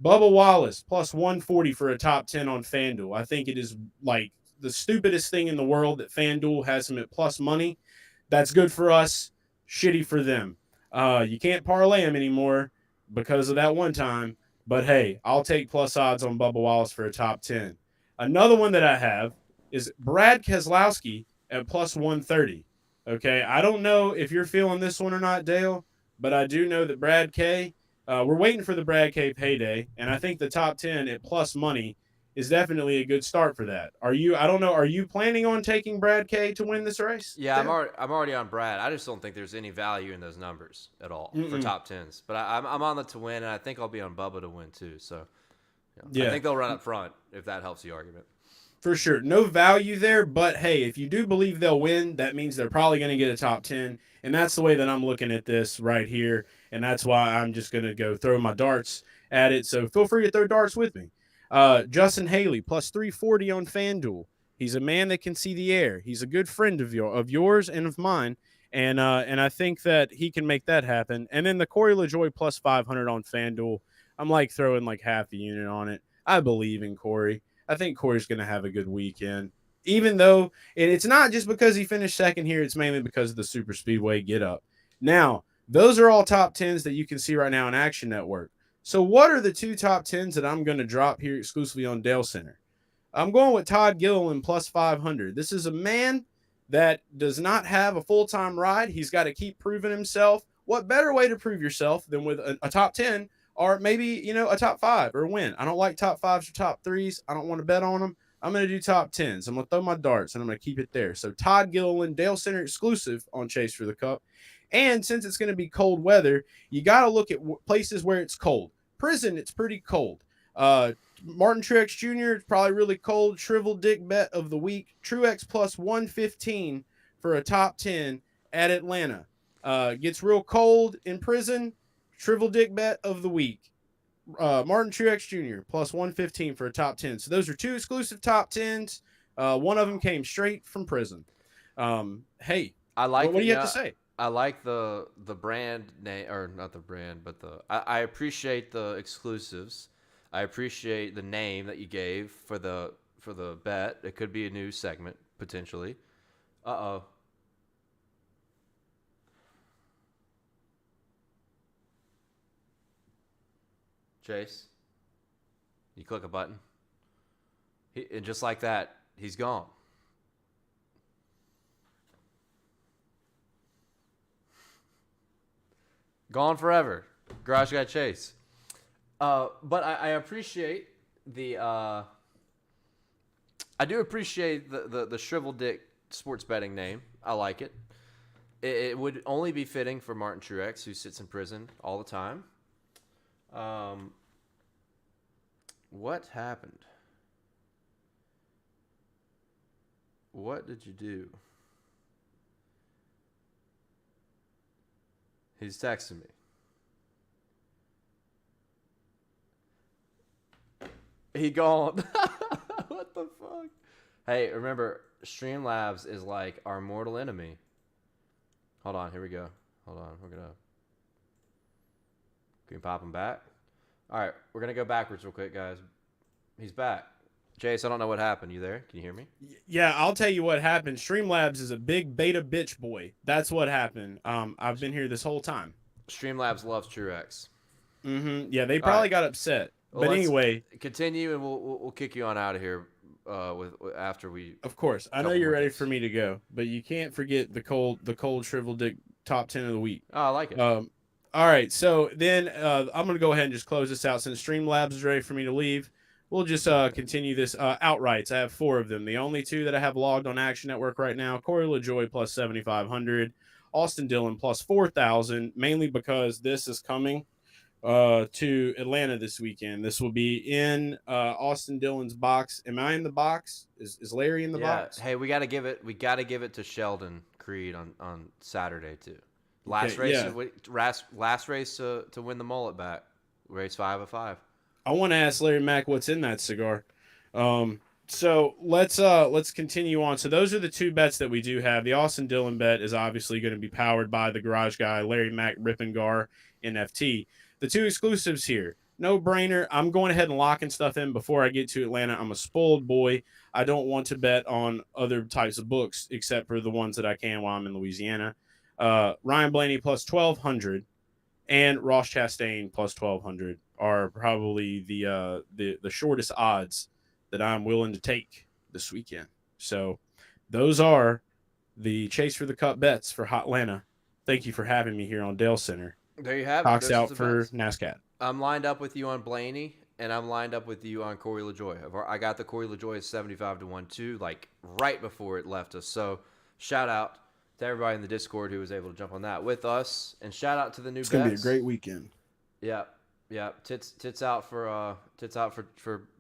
[SPEAKER 3] Bubba Wallace, plus 140 for a top 10 on FanDuel. I think it is like the stupidest thing in the world that FanDuel has him at plus money. That's good for us, shitty for them. You can't parlay him anymore because of that one time. But hey, I'll take plus odds on Bubba Wallace for a top 10. Another one that I have is Brad Keselowski at plus 130. Okay, I don't know if you're feeling this one or not, Dale, but I do know that Brad K, we're waiting for the Brad K payday, and I think the top 10 at plus money is definitely a good start for that. Are you planning on taking Brad K to win this race?
[SPEAKER 1] Yeah, I'm already on Brad. I just don't think there's any value in those numbers at all for top 10s. But I'm on the to win, and I think I'll be on Bubba to win too. So I think they'll run up front if that helps the argument.
[SPEAKER 3] For sure. No value there, but hey, if you do believe they'll win, that means they're probably going to get a top 10. And that's the way that I'm looking at this right here. And that's why I'm just going to go throw my darts at it. So feel free to throw darts with me. Justin Haley, plus 340 on FanDuel. He's a man that can see the air. He's a good friend of yours and of mine. And I think that he can make that happen. And then the Corey LaJoie, plus 500 on FanDuel. I'm like throwing like half a unit on it. I believe in Corey. I think Corey's going to have a good weekend, even though it's not just because he finished second here. It's mainly because of the Super Speedway get up. Now, those are all top 10s that you can see right now on Action Network. So what are the 2 top 10s that I'm going to drop here exclusively on Dalescenter? I'm going with Todd Gilliland plus 500. This is a man that does not have a full-time ride. He's got to keep proving himself. What better way to prove yourself than with a top 10 or maybe, a top 5 or a win? I don't like top 5s or top 3s. I don't want to bet on them. I'm going to do top 10s. I'm going to throw my darts, and I'm going to keep it there. So Todd Gilliland, Dalescenter exclusive on Chase for the Cup. And since it's going to be cold weather, you got to look at places where it's cold. Prison, it's pretty cold. Martin Truex Jr., it's probably really cold. Shrivel Dick bet of the week. Truex plus 115 for a top 10 at Atlanta. Gets real cold in prison. Shrivel Dick bet of the week. Martin Truex Jr. plus 115 for a top 10. So those are two exclusive top 10s. One of them came straight from prison. Hey,
[SPEAKER 1] I like
[SPEAKER 3] what do you have to say?
[SPEAKER 1] I like the brand name, or not the brand, but I appreciate the exclusives. I appreciate the name that you gave for the bet. It could be a new segment potentially. Uh-oh. Chase, you click a button. And just like that, he's gone. Gone forever. Garage Guy Chase. But I appreciate the I do appreciate the Shrivel Dick sports betting name. I like it. It would only be fitting for Martin Truex, who sits in prison all the time. What happened? What did you do? He's texting me. He gone. What the fuck? Hey, remember, Streamlabs is like our mortal enemy. Hold on, here we go. Hold on, we're gonna... Can we pop him back? All right, we're going to go backwards real quick, guys. He's back. Chase, I don't know what happened. You there? Can you hear me?
[SPEAKER 3] Yeah, I'll tell you what happened. Streamlabs is a big beta bitch boy. That's what happened. I've been here this whole time.
[SPEAKER 1] Streamlabs loves Truex.
[SPEAKER 3] Yeah, they probably got upset.
[SPEAKER 1] Well,
[SPEAKER 3] but anyway,
[SPEAKER 1] continue, and we'll kick you on out of here after we...
[SPEAKER 3] Of course. I know you're ready for me to go, but you can't forget the cold Shrivel Dick top 10 of the week.
[SPEAKER 1] Oh, I like it.
[SPEAKER 3] All right, so then I'm going to go ahead and just close this out. Since Streamlabs is ready for me to leave, we'll just continue this. Outrights, I have 4 of them. The only 2 that I have logged on Action Network right now, Corey LaJoie plus 7,500, Austin Dillon plus 4,000, mainly because this is coming to Atlanta this weekend. This will be in Austin Dillon's box. Am I in the box? Is Larry in the box?
[SPEAKER 1] Hey, we got to give it to Sheldon Creed on Saturday too. Last race to win the mullet back. Race 5 of 5.
[SPEAKER 3] I want to ask Larry Mack what's in that cigar. So let's continue on. So those are the 2 bets that we do have. The Austin Dillon bet is obviously going to be powered by the Garage Guy, Larry Mack, Rippengar, NFT. The 2 exclusives here, no brainer. I'm going ahead and locking stuff in before I get to Atlanta. I'm a spoiled boy. I don't want to bet on other types of books except for the ones that I can while I'm in Louisiana. Ryan Blaney plus 1,200 and Ross Chastain plus 1,200 are probably the shortest odds that I'm willing to take this weekend. So those are the Chase for the Cup bets for Hotlanta. Thank you for having me here on Dalescenter.
[SPEAKER 1] There you have it.
[SPEAKER 3] Talks out for Nascar.
[SPEAKER 1] I'm lined up with you on Blaney, and I'm lined up with you on Corey LaJoie. I got the Corey LaJoie 75-1 too, like right before it left us. So shout out to everybody in the Discord who was able to jump on that with us, and shout out to the new bets.
[SPEAKER 3] It's gonna be a great weekend.
[SPEAKER 1] Yeah. Tits out for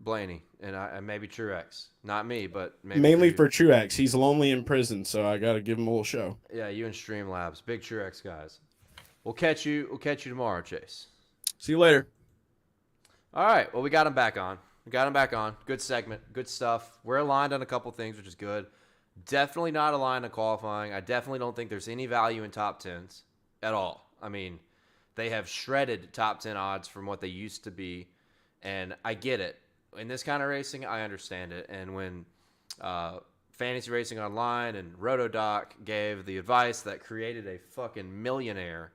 [SPEAKER 1] Blaney and maybe Truex. Not me, but
[SPEAKER 3] mainly for Truex. He's lonely in prison, so I got to give him a little show.
[SPEAKER 1] Yeah, you and Streamlabs, big Truex guys. We'll catch you tomorrow, Chase.
[SPEAKER 3] See you later.
[SPEAKER 1] All right. Well, we got him back on. Good segment. Good stuff. We're aligned on a couple things, which is good. Definitely not aligned on qualifying. I definitely don't think there's any value in top 10s at all. I mean, they have shredded top 10 odds from what they used to be, and I get it. In this kind of racing, I understand it. And when Fantasy Racing Online and RotoDoc gave the advice that created a fucking millionaire,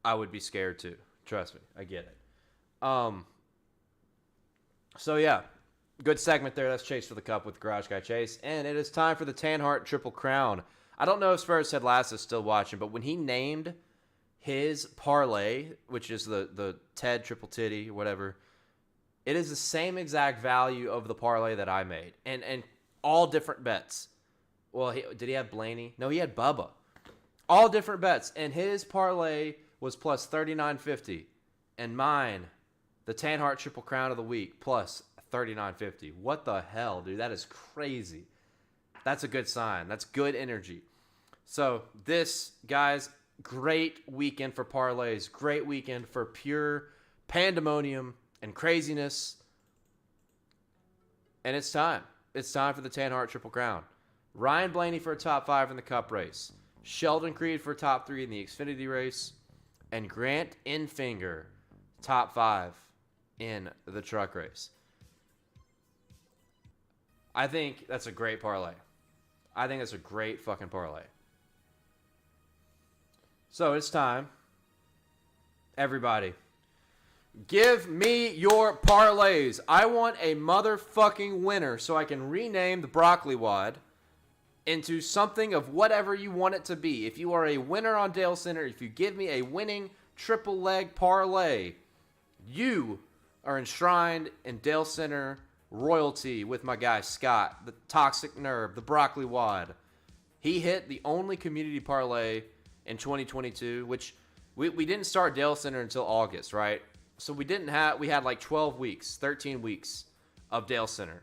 [SPEAKER 1] I would be scared too. Trust me, I get it. So yeah, good segment there. That's Chase for the Cup with Garage Guy Chase, and it is time for the Tanhart Triple Crown. I don't know if Spurs Head Last is still watching, but when he named his parlay, which is the Ted Triple Titty, whatever, It is the same exact value of the parlay that I made, and all different bets. Well, did he have Blaney? No, he had Bubba. All different bets, and his parlay was plus 39.50, and mine, the Tanhart Triple Crown of the week, plus 39.50. What the hell, dude? That is crazy. That's a good sign. That's good energy. So this, guys, great weekend for parlays. Great weekend for pure pandemonium and craziness. And it's time. It's time for the Tanhart Triple Crown. Ryan Blaney for a top 5 in the Cup race. Sheldon Creed for a top 3 in the Xfinity race. And Grant Enfinger, top 5 in the truck race. I think that's a great parlay. I think that's a great fucking parlay. So it's time. Everybody, give me your parlays. I want a motherfucking winner so I can rename the broccoli wad into something of whatever you want it to be. If you are a winner on Dalescenter, if you give me a winning triple leg parlay, you are enshrined in Dalescenter royalty with my guy Scott, the toxic nerve, the broccoli wad. He hit the only community parlay in 2022, which we didn't start Dalescenter until August, right? So we had like 12 weeks, 13 weeks of Dalescenter.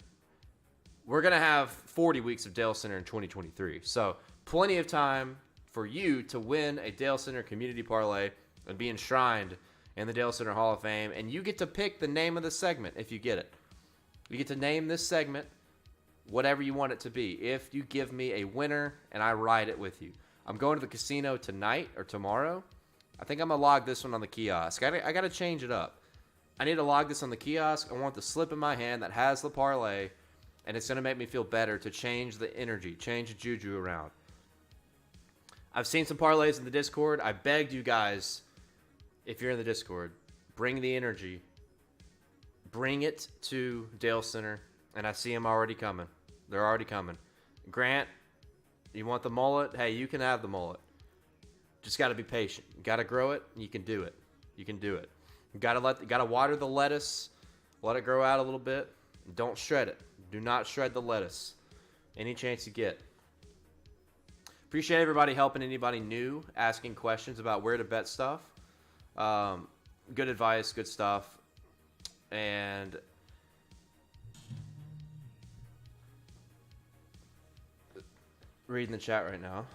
[SPEAKER 1] We're going to have 40 weeks of Dalescenter in 2023. So plenty of time for you to win a Dalescenter community parlay and be enshrined in the Dalescenter Hall of Fame. And you get to pick the name of the segment if you get it. You get to name this segment whatever you want it to be if you give me a winner and I ride it with you. I'm going to the casino tonight or tomorrow. I think I'm going to log this one on the kiosk. I got to change it up. I need to log this on the kiosk. I want the slip in my hand that has the parlay, and it's going to make me feel better to change the energy, change the juju around. I've seen some parlays in the Discord. I begged you guys, if you're in the Discord, bring the energy. Bring it to Dalescenter, and I see them already coming. They're already coming. Grant, you want the mullet? Hey, you can have the mullet. Just got to be patient. You got to grow it. You can do it. You can do it. You got to water the lettuce. Let it grow out a little bit. Don't shred it. Do not shred the lettuce. Any chance you get. Appreciate everybody helping anybody new, asking questions about where to bet stuff. Good advice, good stuff. And reading the chat right now.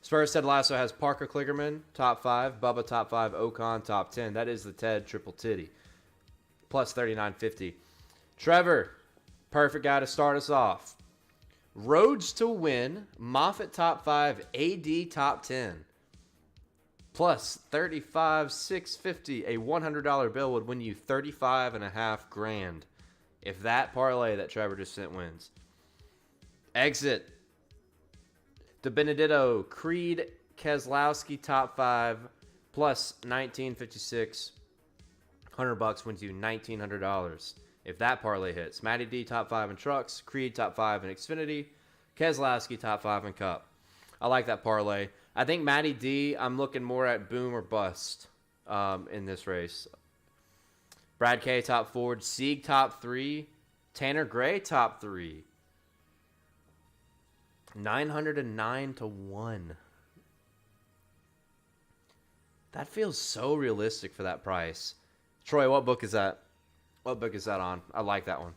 [SPEAKER 1] Spurs Ted Lasso has Parker Kligerman, top 5. Bubba, top 5. Ocon, top 10. That is the Ted triple titty. Plus 39.50. Trevor, perfect guy to start us off. Rhodes to win. Moffitt, top 5. AD, top 10. Plus 35,650. A $100 bill would win you $35.5 grand if that parlay that Trevor just sent wins. Exit. DeBenedetto, Creed, Keselowski, top 5, plus 1956. $100 wins you $1,900 if that parlay hits. Matty D, top 5 in trucks. Creed, top 5 in Xfinity. Keselowski, top 5 in Cup. I like that parlay. I think Matty D, I'm looking more at boom or bust in this race. Brad K, top 4. Sieg, top 3. Tanner Gray, top 3. 909 to 1. That feels so realistic for that price. Troy, what book is that? What book is that on? I like that one.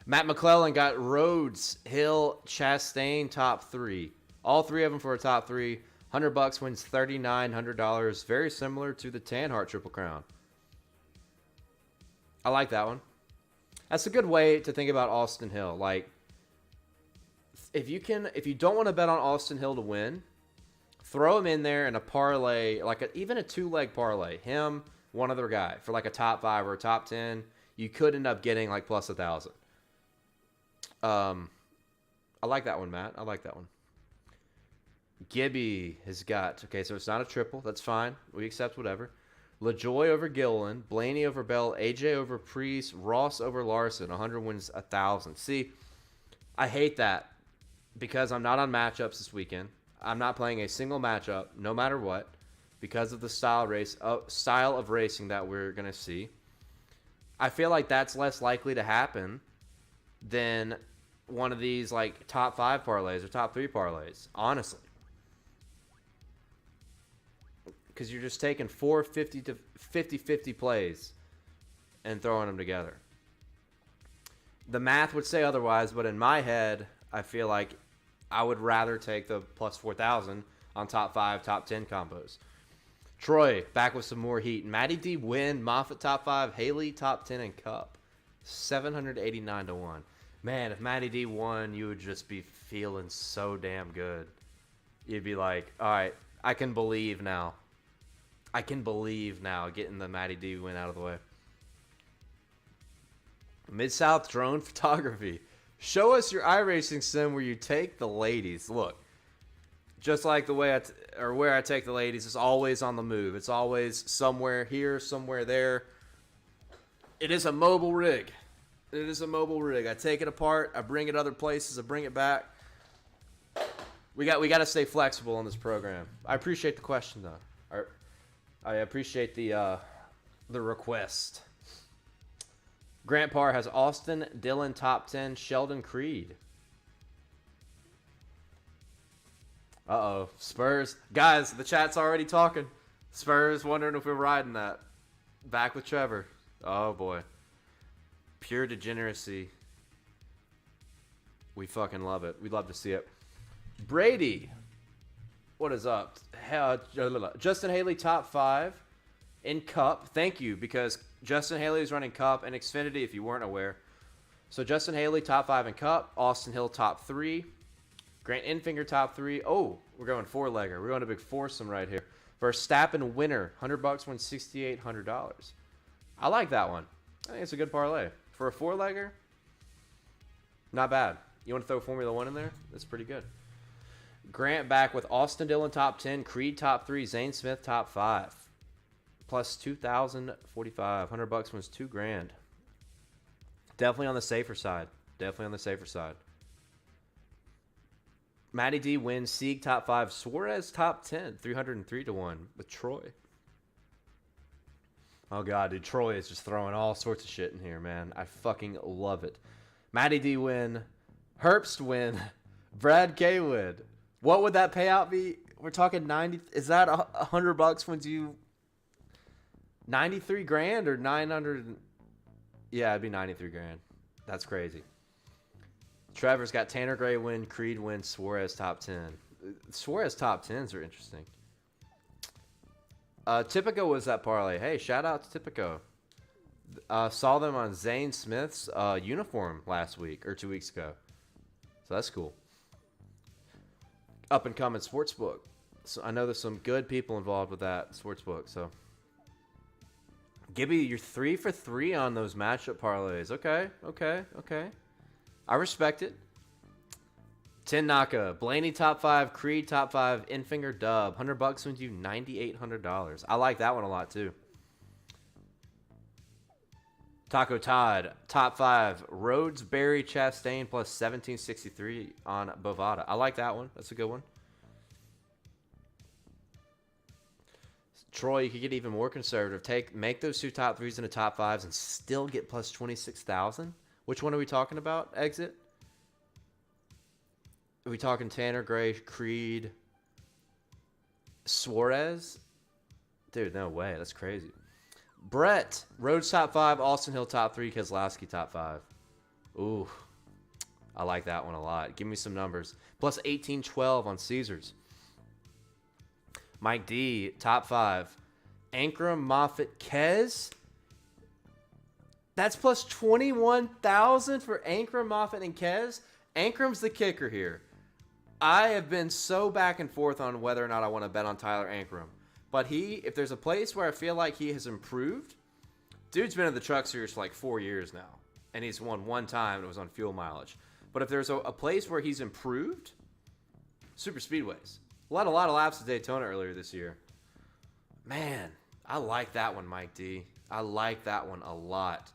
[SPEAKER 1] Matt McClellan got Rhodes, Hill, Chastain, top 3. All 3 of them for a top 3. $100 wins $3,900. Very similar to the Tanhart Triple Crown. I like that one. That's a good way to think about Austin Hill. Like, if you don't want to bet on Austin Hill to win, throw him in there in a parlay, even a 2-leg parlay. Him, one other guy for like a top 5 or a top 10. You could end up getting like plus 1,000. I like that one, Matt. I like that one. Gibby has got, okay, so it's not a triple. That's fine. We accept whatever. LaJoy over Gilliland, Blaney over Bell, AJ over Priest, Ross over Larson. 100 wins 1,000. See, I hate that because I'm not on matchups this weekend. I'm not playing a single matchup, no matter what, because of the style of racing that we're gonna see. I feel like that's less likely to happen than one of these like top 5 parlays or top 3 parlays, honestly. Because you're just taking 4 50 plays and throwing them together. The math would say otherwise, but in my head, I feel like I would rather take the plus 4,000 on top 5, top 10 combos. Troy, back with some more heat. Matty D win, Moffitt top 5, Haley top 10, and Cup. 789 to 1. Man, if Matty D won, you would just be feeling so damn good. You'd be like, all right, I can believe now. I can believe now getting the Matty D win out of the way. Mid-South drone photography. Show us your iRacing sim where you take the ladies. Look, just like the way where I take the ladies is always on the move. It's always somewhere here, somewhere there. It is a mobile rig. It is a mobile rig. I take it apart. I bring it other places. I bring it back. We got to stay flexible in this program. I appreciate the question though. I appreciate the request. Grant Parr has Austin Dillon top 10, Sheldon Creed. Uh-oh. Spurs. Guys, the chat's already talking. Spurs wondering if we're riding that. Back with Trevor. Oh, boy. Pure degeneracy. We fucking love it. We love to see it. Brady. What is up? Justin Haley top 5 in Cup. Thank you, because Justin Haley is running Cup and Xfinity if you weren't aware. So Justin Haley top 5 in Cup. Austin Hill top 3. Grant Enfinger top 3. Oh, we're going 4-legger. We're going a big foursome right here. Verstappen winner. $100 wins $6,800. I like that one. I think it's a good parlay. For a 4-legger, not bad. You want to throw Formula 1 in there? That's pretty good. Grant back with Austin Dillon top 10, Creed top 3, Zane Smith top 5. Plus 2,045. $100 wins $2,000. Definitely on the safer side. Definitely on the safer side. Matty D wins Sieg top 5, Suarez top 10, 303 to 1 with Troy. Oh god, dude, Troy is just throwing all sorts of shit in here, man. I fucking love it. Matty D win, Herbst win, Brad K win. What would that payout be? We're talking 90. Is that $100 wins you 93 grand or 900? Yeah, it'd be 93 grand. That's crazy. Trevor's got Tanner Gray win, Creed win, Suarez top 10. Suarez top 10s are interesting. Typico was that parlay. Hey, shout out to Typico. Saw them on Zane Smith's uniform last week or 2 weeks ago. So that's cool. Up and coming sportsbook. So I know there's some good people involved with that sportsbook. So Gibby, you're 3 for 3 on those matchup parlays. Okay. I respect it. Tin Naka, Blaney top 5, Creed top 5, Enfinger dub. $100 wins you $9,800. I like that one a lot too. Taco Todd, top 5, Rhodes, Barry, Chastain plus 1763 on Bovada. I like that one. That's a good one. Troy, you could get even more conservative. Make those 2 top 3s into top 5s and still get plus 26,000. Which one are we talking about? Exit? Are we talking Tanner Gray, Creed, Suarez? Dude, no way. That's crazy. Brett, Rhodes top 5, Austin Hill top 3, Keselowski top 5. Ooh, I like that one a lot. Give me some numbers. Plus 1812 on Caesars. Mike D, top 5. Ankrum, Moffitt, Kez. That's plus 21,000 for Ankrum, Moffitt, and Kez. Ankrum's the kicker here. I have been so back and forth on whether or not I want to bet on Tyler Ankrum. But if there's a place where I feel like he has improved, dude's been in the Truck Series for like 4 years now. And he's won one time, and it was on fuel mileage. But if there's a place where he's improved, Super Speedways. Led a lot of laps at Daytona earlier this year. Man, I like that one, Mike D. I like that one a lot.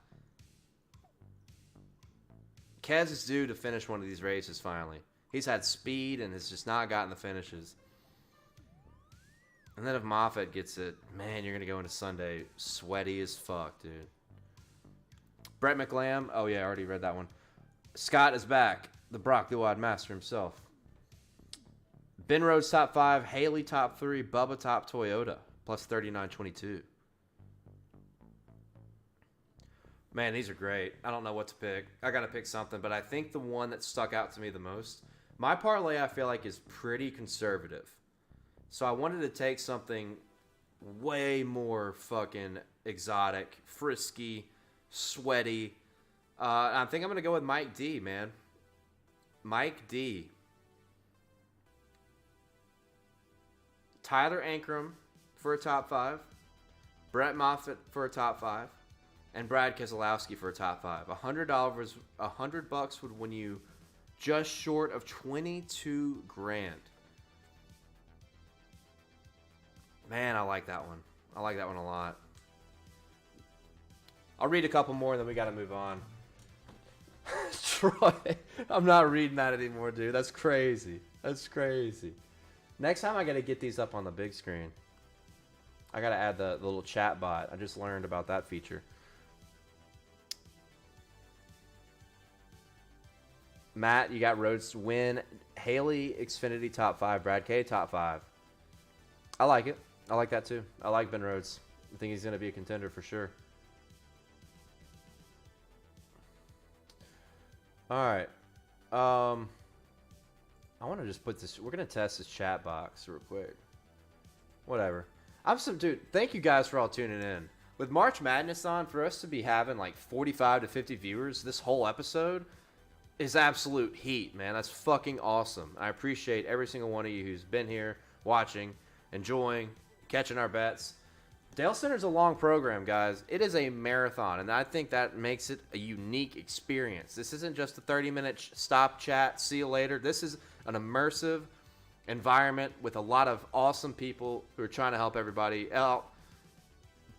[SPEAKER 1] Kez is due to finish one of these races finally. He's had speed and has just not gotten the finishes. And then if Moffitt gets it, man, you're going to go into Sunday sweaty as fuck, dude. Brett McLam. Oh, yeah, I already read that one. Scott is back. The Brock, the Wide Master himself. Ben Rhodes top 5. Haley top 3. Bubba top Toyota. Plus 39.22. Man, these are great. I don't know what to pick. I got to pick something, but I think the one that stuck out to me the most, my parlay I feel like is pretty conservative. So I wanted to take something way more fucking exotic, frisky, sweaty. I think I'm going to go with Mike D, man. Mike D. Tyler Ankrum for a top 5. Brett Moffitt for a top 5. And Brad Keselowski for a top 5. $100 would win you just short of 22 grand. Man, I like that one. I like that one a lot. I'll read a couple more and then we got to move on. Troy, I'm not reading that anymore, dude. That's crazy. That's crazy. Next time I got to get these up on the big screen. I got to add the little chat bot. I just learned about that feature. Matt, you got Rhodes to win. Haley, Xfinity top 5. Brad K, top 5. I like it. I like that too. I like Ben Rhodes. I think he's going to be a contender for sure. All right. I want to just put this. We're going to test this chat box real quick. Whatever. Dude, thank you guys for all tuning in. With March Madness on, for us to be having like 45 to 50 viewers this whole episode is absolute heat, man. That's fucking awesome. I appreciate every single one of you who's been here, watching, enjoying, catching our bets. Dalecenter's a long program, guys. It is a marathon, and I think that makes it a unique experience. This isn't just a 30-minute stop chat, see you later. This is an immersive environment with a lot of awesome people who are trying to help everybody out.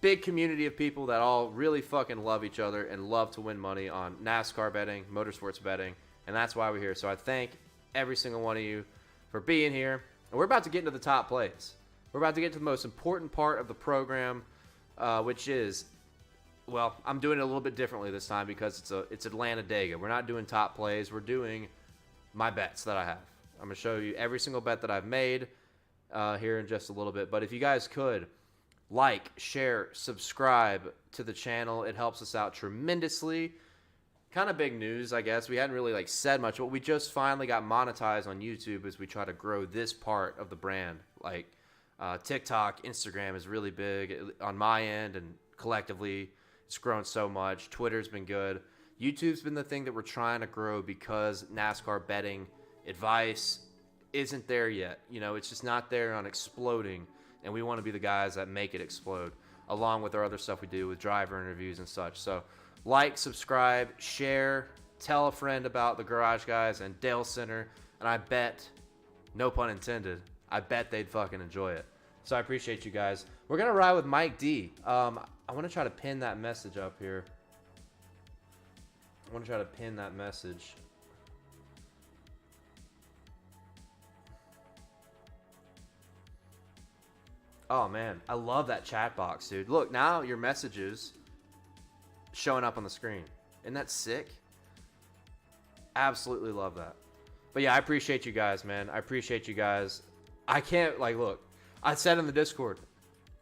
[SPEAKER 1] Big community of people that all really fucking love each other and love to win money on NASCAR betting, motorsports betting, and that's why we're here. So I thank every single one of you for being here. And we're about to get into the top plays. We're about to get to the most important part of the program, which is, well, I'm doing it a little bit differently this time because it's Atlanta Dega. We're not doing top plays. We're doing my bets that I have. I'm going to show you every single bet that I've made here in just a little bit. But if you guys could, like, share, subscribe to the channel. It helps us out tremendously. Kind of big news, I guess. We hadn't really said much, but we just finally got monetized on YouTube as we try to grow this part of the brand. TikTok, Instagram is really big on my end, and collectively it's grown so much. Twitter's been good. YouTube's been the thing that we're trying to grow because NASCAR betting advice isn't there yet. It's just not there on exploding. And we want to be the guys that make it explode, along with our other stuff we do with driver interviews and such. So, like, subscribe, share, tell a friend about the Garage Guys and Dalescenter. And I bet, no pun intended, I bet they'd fucking enjoy it. So I appreciate you guys. We're going to ride with Mike D. I want to try to pin that message up here. Oh, man. I love that chat box, dude. Look, now your messages showing up on the screen. Isn't that sick? Absolutely love that. But, yeah, I appreciate you guys, man. I appreciate you guys. I can't, look. I said in the Discord,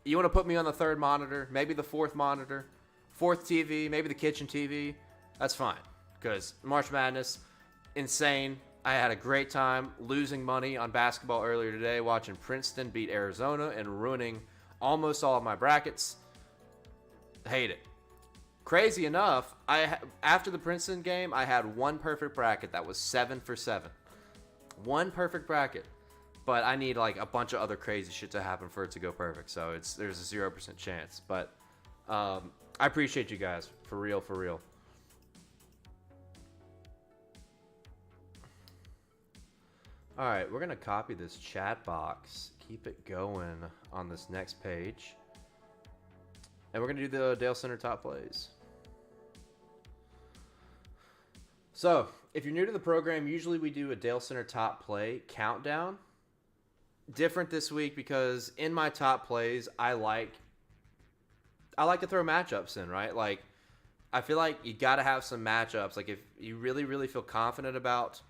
[SPEAKER 1] you want to put me on the 3rd monitor, maybe the 4th monitor, 4th TV, maybe the kitchen TV. That's fine. Because March Madness, insane. I had a great time losing money on basketball earlier today, watching Princeton beat Arizona and ruining almost all of my brackets. Hate it. Crazy enough, after the Princeton game, I had one perfect bracket that was 7 for 7. One perfect bracket. But I need a bunch of other crazy shit to happen for it to go perfect. So there's a 0% chance. But I appreciate you guys. For real, for real. All right, we're going to copy this chat box, keep it going on this next page. And we're going to do the Dalescenter top plays. So, if you're new to the program, usually we do a Dalescenter top play countdown. Different this week because in my top plays, I like to throw matchups in, right? I feel like you got to have some matchups. Like if you really, really feel confident about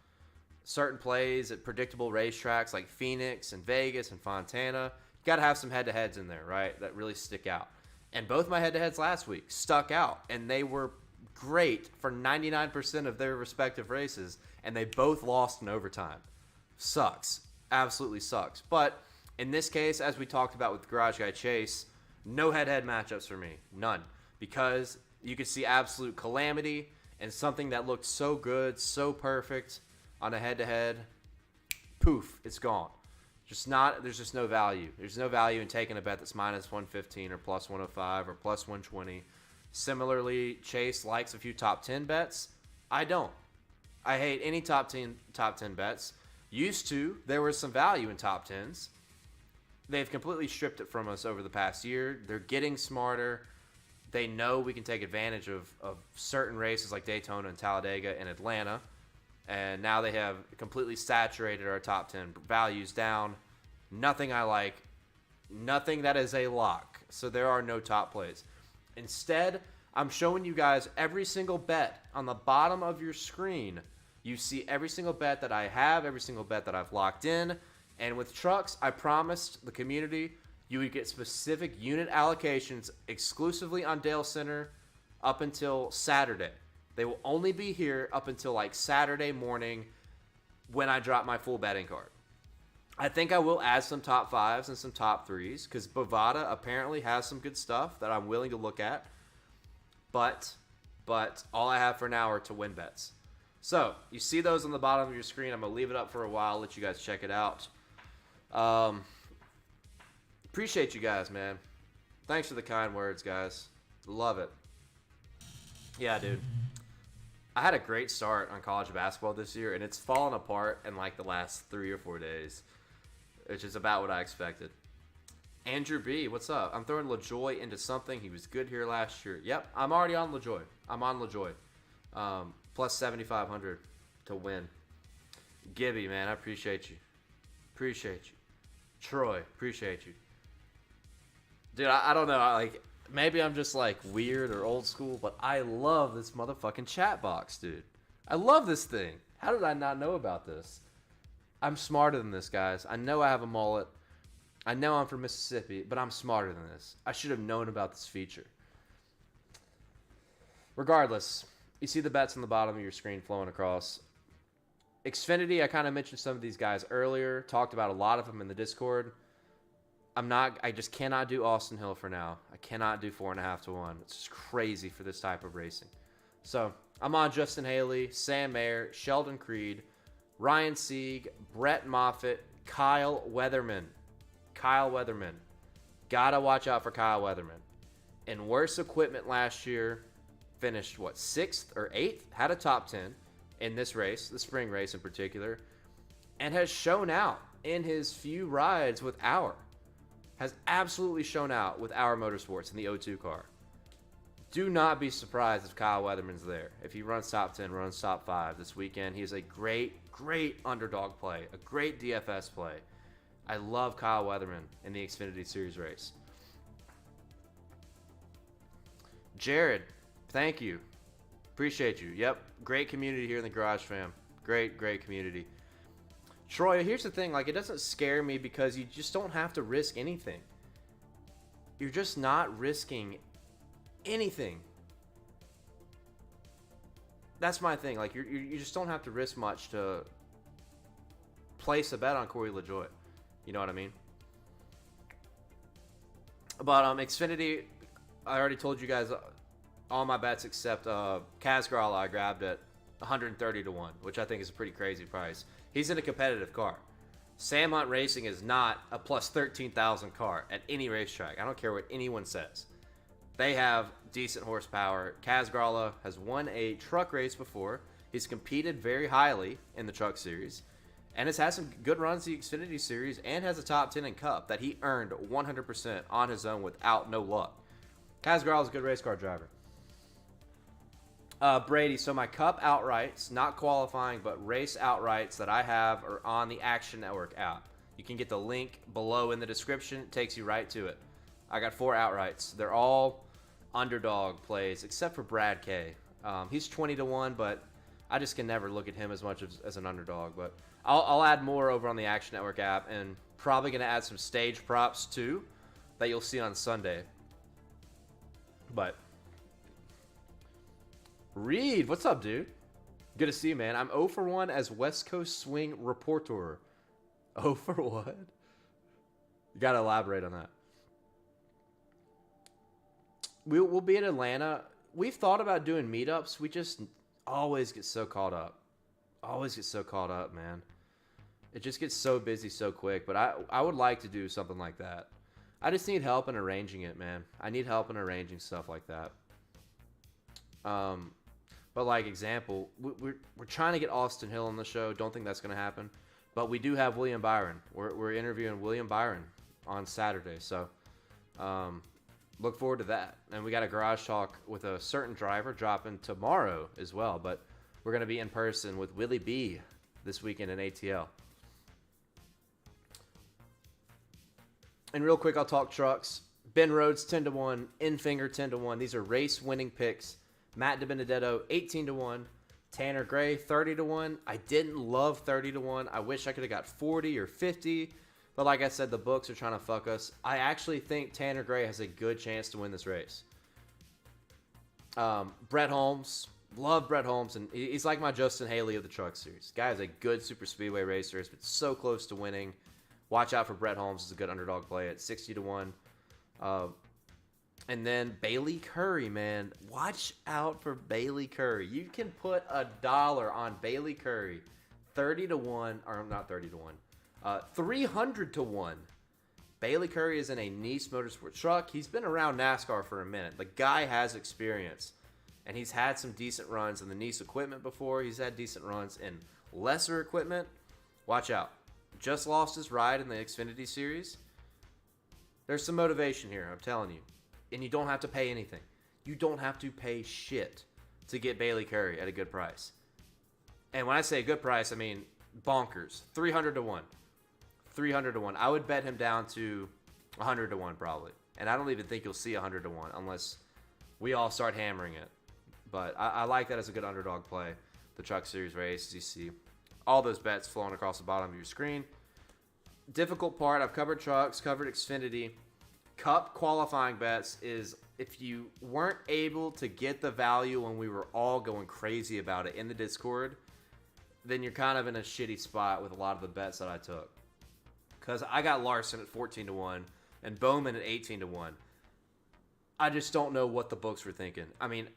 [SPEAKER 1] certain plays at predictable racetracks like Phoenix and Vegas and Fontana, you got to have some head-to-heads in there, right, that really stick out. And both my head-to-heads last week stuck out, and they were great for 99% of their respective races, and they both lost in overtime. Sucks. Absolutely sucks. But in this case, as we talked about with Garage Guy Chase, no head-to-head matchups for me. None. Because you could see absolute calamity and something that looked so good, so perfect on a head-to-head, poof, it's gone. There's just no value. There's no value in taking a bet that's minus 115 or plus 105 or plus 120. Similarly, Chase likes a few top 10 bets. I don't. I hate any top 10 bets. Used to, there was some value in top 10s. They've completely stripped it from us over the past year. They're getting smarter. They know we can take advantage of certain races like Daytona and Talladega and Atlanta. And now they have completely saturated our top 10 values down. Nothing I like. Nothing that is a lock. So there are no top plays. Instead, I'm showing you guys every single bet on the bottom of your screen. You see every single bet that I have, every single bet that I've locked in. And with trucks, I promised the community you would get specific unit allocations exclusively on Dalescenter up until Saturday. They will only be here up until like Saturday morning when I drop my full betting card. I think I will add some top 5s and some top 3s because Bovada apparently has some good stuff that I'm willing to look at. But all I have for now are to win bets. So you see those on the bottom of your screen. I'm going to leave it up for a while, let you guys check it out. Appreciate you guys, man. Thanks for the kind words, guys. Love it. Yeah, dude. I had a great start on college basketball this year, and it's fallen apart in like the last 3 or 4 days, which is about what I expected. Andrew B, what's up? I'm throwing LaJoy into something. He was good here last year. Yep, I'm already on LaJoy. I'm on LaJoy. Plus 7,500 to win. Gibby, man, I appreciate you. Appreciate you. Troy, appreciate you. Dude, I don't know. Like, maybe I'm just like weird or old school, but I love this motherfucking chat box, dude. I love this thing. How did I not know about this? I'm smarter than this, guys. I know I have a mullet. I know I'm from Mississippi, but I'm smarter than this. I should have known about this feature. Regardless, you see the bets on the bottom of your screen flowing across. Xfinity, I kind of mentioned some of these guys earlier. Talked about a lot of them in the Discord. I just cannot do Austin Hill for now. I cannot do 4.5 to 1. It's just crazy for this type of racing. So I'm on Justin Haley, Sam Mayer, Sheldon Creed, Ryan Sieg, Brett Moffitt, Kyle Weatherman. Kyle Weatherman. Gotta watch out for Kyle Weatherman. In worse equipment last year, finished 6th or 8th, had a top 10 in this race, the spring race in particular, and has shown out in his few rides with Our. Has absolutely shown out with Our Motorsports in the O2 car. Do not be surprised if Kyle Weatherman's there. If he runs top 10, runs top 5 this weekend, he is a great, great underdog play, a great DFS play. I love Kyle Weatherman in the Xfinity Series race. Jared, thank you. Appreciate you. Yep, great community here in the Garage Fam. Great, great community. Troy, here's the thing. Like, it doesn't scare me because you just don't have to risk anything. You're just not risking anything. That's my thing. Like, you just don't have to risk much to place a bet on Corey LaJoy. You know what I mean? But Xfinity, I already told you guys all my bets except Kaz Grala I grabbed at 130 to 1, which I think is a pretty crazy price. He's in a competitive car. Sam Hunt Racing is not a plus 13,000 car at any racetrack. I don't care what anyone says. They have decent horsepower. Kaz Grala has won a truck race before. He's competed very highly in the truck series and has had some good runs in the Xfinity series and has a top 10 in Cup that he earned 100% on his own without no luck. Kaz Grala is a good race car driver. Brady, so my Cup outrights, not qualifying, but race outrights that I have are on the Action Network app. You can get the link below in the description. It takes you right to it. I got 4 outrights. They're all underdog plays, except for Brad K. He's 20-1, but I just can never look at him as much as an underdog. But I'll add more over on the Action Network app, and probably going to add some stage props too that you'll see on Sunday. But Reed, what's up, dude? Good to see you, man. I'm 0 for 1 as West Coast Swing reporter. 0 for what? You got to elaborate on that. We'll be in Atlanta. We've thought about doing meetups. We just always get so caught up. Always get so caught up, man. It just gets so busy so quick. But I would like to do something like that. I just need help in arranging it, man. I need help in arranging stuff like that. But like example, we're trying to get Austin Hill on the show. Don't think that's going to happen. But we do have William Byron. We're interviewing William Byron on Saturday. So look forward to that. And we got a garage talk with a certain driver dropping tomorrow as well. But we're going to be in person with Willie B this weekend in ATL. And real quick, I'll talk trucks. Ben Rhodes 10-1, Infinger 10-1. These are race winning picks. Matt DiBenedetto 18-1, Tanner Gray 30-1. I didn't love 30-1. I wish I could have got 40 or 50, but like I said, the books are trying to fuck us. I actually think Tanner Gray has a good chance to win this race. Brett Holmes, love Brett Holmes, and he's like my Justin Haley of the Truck Series. Guy is a good super speedway racer. He's been so close to winning. Watch out for Brett Holmes. It's a good underdog play at 60-1. And then Bailey Curry, man. Watch out for Bailey Curry. You can put $1 on Bailey Curry. 30-1, or not 30-1. 300-1. Bailey Curry is in a Nice Motorsport truck. He's been around NASCAR for a minute. The guy has experience. And he's had some decent runs in the Nice equipment before. He's had decent runs in lesser equipment. Watch out. Just lost his ride in the Xfinity Series. There's some motivation here, I'm telling you. And you don't have to pay anything. You don't have to pay shit to get Bailey Curry at a good price. And when I say a good price, I mean bonkers. 300-1. 300-1. I would bet him down to 100-1 probably. And I don't even think you'll see 100-1 unless we all start hammering it. But I like that as a good underdog play. The Truck Series race, as you see all those bets flowing across the bottom of your screen. Difficult part, I've covered trucks, covered Xfinity. Cup qualifying bets is if you weren't able to get the value when we were all going crazy about it in the Discord, then you're kind of in a shitty spot with a lot of the bets that I took. Because I got Larson at 14-1 and Bowman at 18-1. I just don't know what the books were thinking. I mean,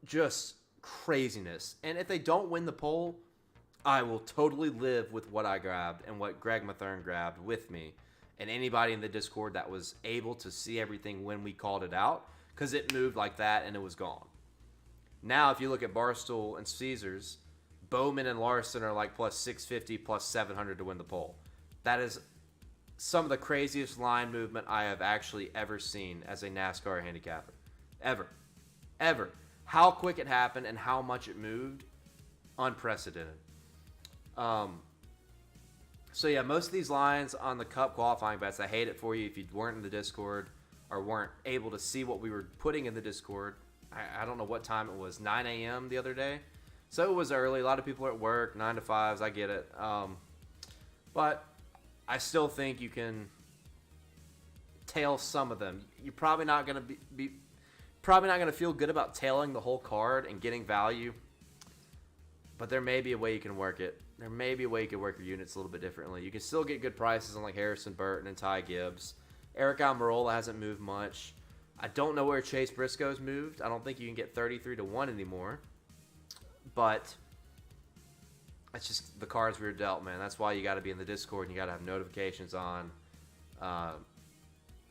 [SPEAKER 1] just craziness. And if they don't win the poll, I will totally live with what I grabbed and what Greg Mathern grabbed with me. And anybody in the Discord that was able to see everything when we called it out, because it moved like that and it was gone. Now, if you look at Barstool and Caesars, Bowman and Larson are like plus 650, plus 700 to win the poll. That is some of the craziest line movement I have actually ever seen as a NASCAR handicapper. Ever. Ever. How quick it happened and how much it moved, unprecedented. So yeah, most of these lines on the Cup qualifying bets, I hate it for you if you weren't in the Discord or weren't able to see what we were putting in the Discord. I don't know what time it was, 9 a.m. the other day. So it was early. A lot of people are at work, 9 to 5s. I get it. But I still think you can tail some of them. You're probably not going to feel good about tailing the whole card and getting value. But there may be a way you can work it. There may be a way you can work your units a little bit differently. You can still get good prices on like Harrison Burton and Ty Gibbs. Eric Almirola hasn't moved much. I don't know where Chase Briscoe's moved. I don't think you can get 33-1 anymore. But that's just the cards we were dealt, man. That's why you got to be in the Discord and you got to have notifications on.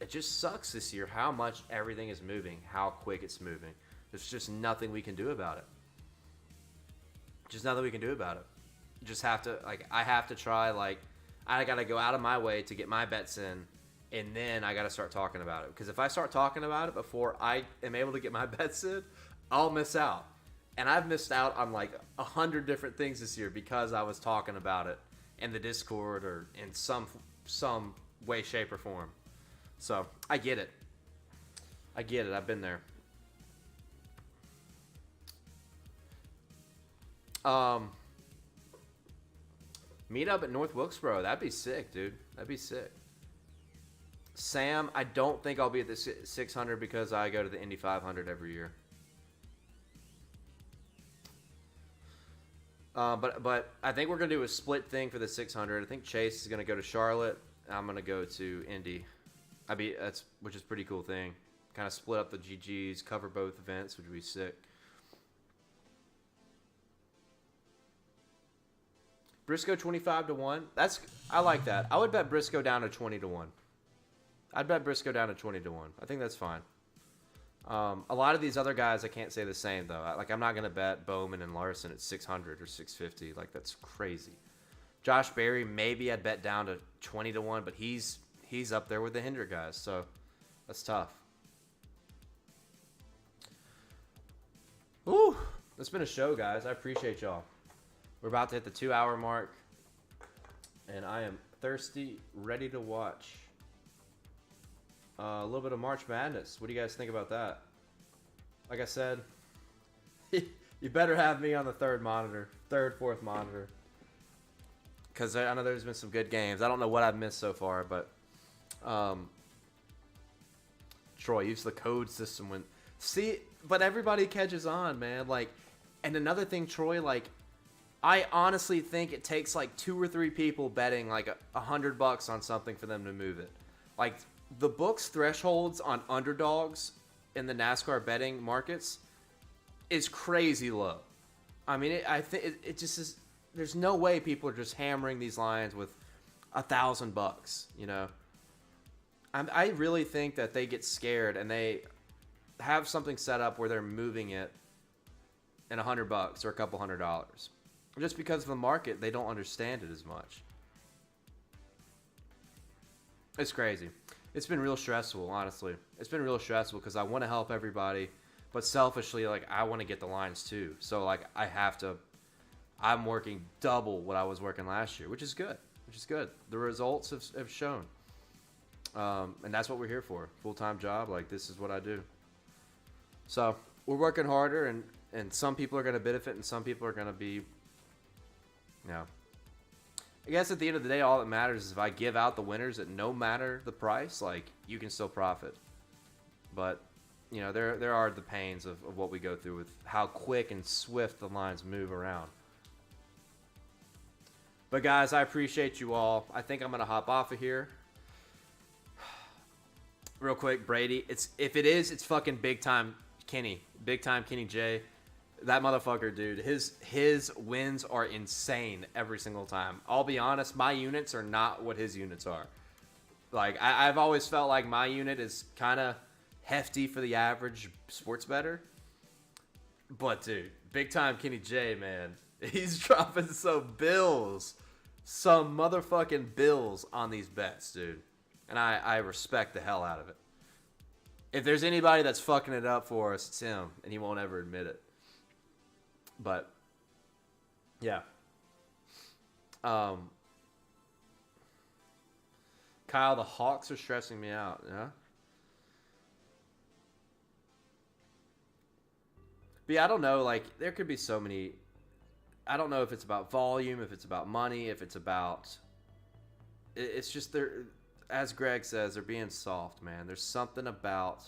[SPEAKER 1] It just sucks this year how much everything is moving, how quick it's moving. There's just nothing we can do about it. Just nothing we can do about it. Just have to, I have to try, I got to go out of my way to get my bets in, and then I got to start talking about it. Because if I start talking about it before I am able to get my bets in, I'll miss out. And I've missed out on 100 different things this year because I was talking about it in the Discord or in some way, shape, or form. So I get it. I've been there. Meet up at North Wilkesboro. That'd be sick, dude. That'd be sick. Sam, I don't think I'll be at the 600 because I go to the Indy 500 every year. But I think we're gonna do a split thing for the 600. I think Chase is gonna go to Charlotte. I'm gonna go to Indy. Which is a pretty cool thing. Kind of split up the GGs, cover both events, which would be sick. Briscoe 25-1. I like that. I would bet Briscoe down to 20-1. I'd bet Briscoe down to 20-1. I think that's fine. A lot of these other guys, I can't say the same though. I'm not gonna bet Bowman and Larson at 600 or 650. Like, that's crazy. Josh Berry, maybe I'd bet down to 20-1, but he's up there with the Hinder guys, so that's tough. Ooh, it's been a show, guys. I appreciate y'all. We're about to hit the 2-hour mark, and I am thirsty, ready to watch a little bit of March Madness. What do you guys think about that? Like I said, you better have me on the third, fourth monitor, because I know there's been some good games. I don't know what I've missed so far, but Troy, use the code system when but everybody catches on, man. Like, and another thing, Troy, like, I honestly think it takes like 2 or 3 people betting like $100 on something for them to move it. Like, the books thresholds on underdogs in the NASCAR betting markets is crazy low. I mean, I think it just is. There's no way people are just hammering these lines with $1,000. You know, I really think that they get scared and they have something set up where they're moving it in $100 or a couple $100. Just because of the market, they don't understand it as much. It's crazy. It's been real stressful, honestly. It's been real stressful because I want to help everybody, but selfishly, like, I want to get the lines too. So, like, I'm working double what I was working last year, which is good. The results have shown. And that's what we're here for. Full-time job. Like, this is what I do. So, we're working harder, and some people are going to benefit, and some people are going to be, I guess at the end of the day, all that matters is if I give out the winners at no matter the price, like, you can still profit. But, there are the pains of what we go through with how quick and swift the lines move around. But, guys, I appreciate you all. I think I'm going to hop off of here. Real quick, Brady. If it is, it's fucking big time Kenny. Big time Kenny J. That motherfucker, dude. His wins are insane every single time. I'll be honest, my units are not what his units are. Like, I've always felt like my unit is kind of hefty for the average sports bettor. But, dude, big time Kenny J, man. He's dropping some motherfucking bills on these bets, dude. And I respect the hell out of it. If there's anybody that's fucking it up for us, it's him. And he won't ever admit it. But, yeah. Kyle, the Hawks are stressing me out, yeah? But yeah, I don't know, like, there could be so many. I don't know if it's about volume, if it's about money, if it's about. It's just they're, as Greg says, they're being soft, man. There's something about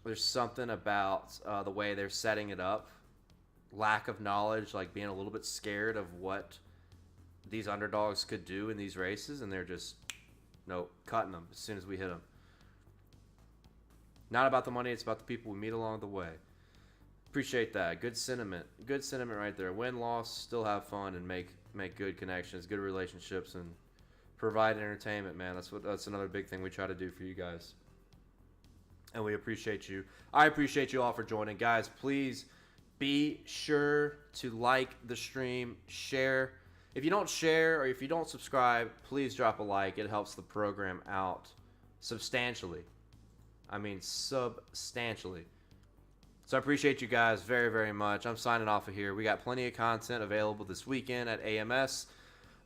[SPEAKER 1] the way they're setting it up. Lack of knowledge, like being a little bit scared of what these underdogs could do in these races, and they're just, cutting them as soon as we hit them. Not about the money, it's about the people we meet along the way. Appreciate that. Good sentiment right there. Win, loss, still have fun and make good connections, good relationships, and provide entertainment, man. That's another big thing we try to do for you guys. And we appreciate you. I appreciate you all for joining. Guys, please be sure to like the stream, share. If you don't share or if you don't subscribe, please drop a like. It helps the program out substantially. I mean, substantially. So I appreciate you guys very, very much. I'm signing off of here. We got plenty of content available this weekend at AMS.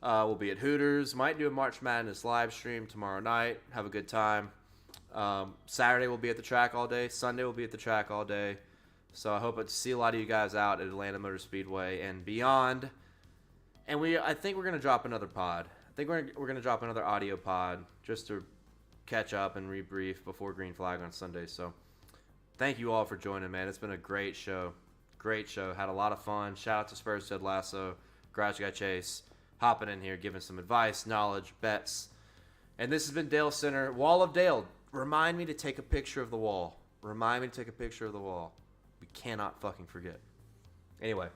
[SPEAKER 1] We'll be at Hooters. Might do a March Madness live stream tomorrow night. Have a good time. Saturday we'll be at the track all day. Sunday we'll be at the track all day. So I hope to see a lot of you guys out at Atlanta Motor Speedway and beyond. And I think we're gonna drop another pod. I think we're gonna drop another audio pod just to catch up and rebrief before Green Flag on Sunday. So thank you all for joining, man. It's been a great show. Great show. Had a lot of fun. Shout out to Spurs Ted Lasso, Garage Guy Chase, hopping in here, giving some advice, knowledge, bets. And this has been Dalescenter. Wall of Dale. Remind me to take a picture of the wall. Remind me to take a picture of the wall. We cannot fucking forget. Anyway,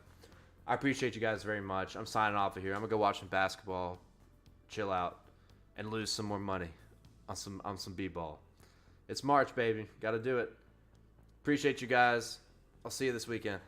[SPEAKER 1] I appreciate you guys very much. I'm signing off of here. I'm going to go watch some basketball, chill out, and lose some more money on some b-ball. It's March, baby. Got to do it. Appreciate you guys. I'll see you this weekend.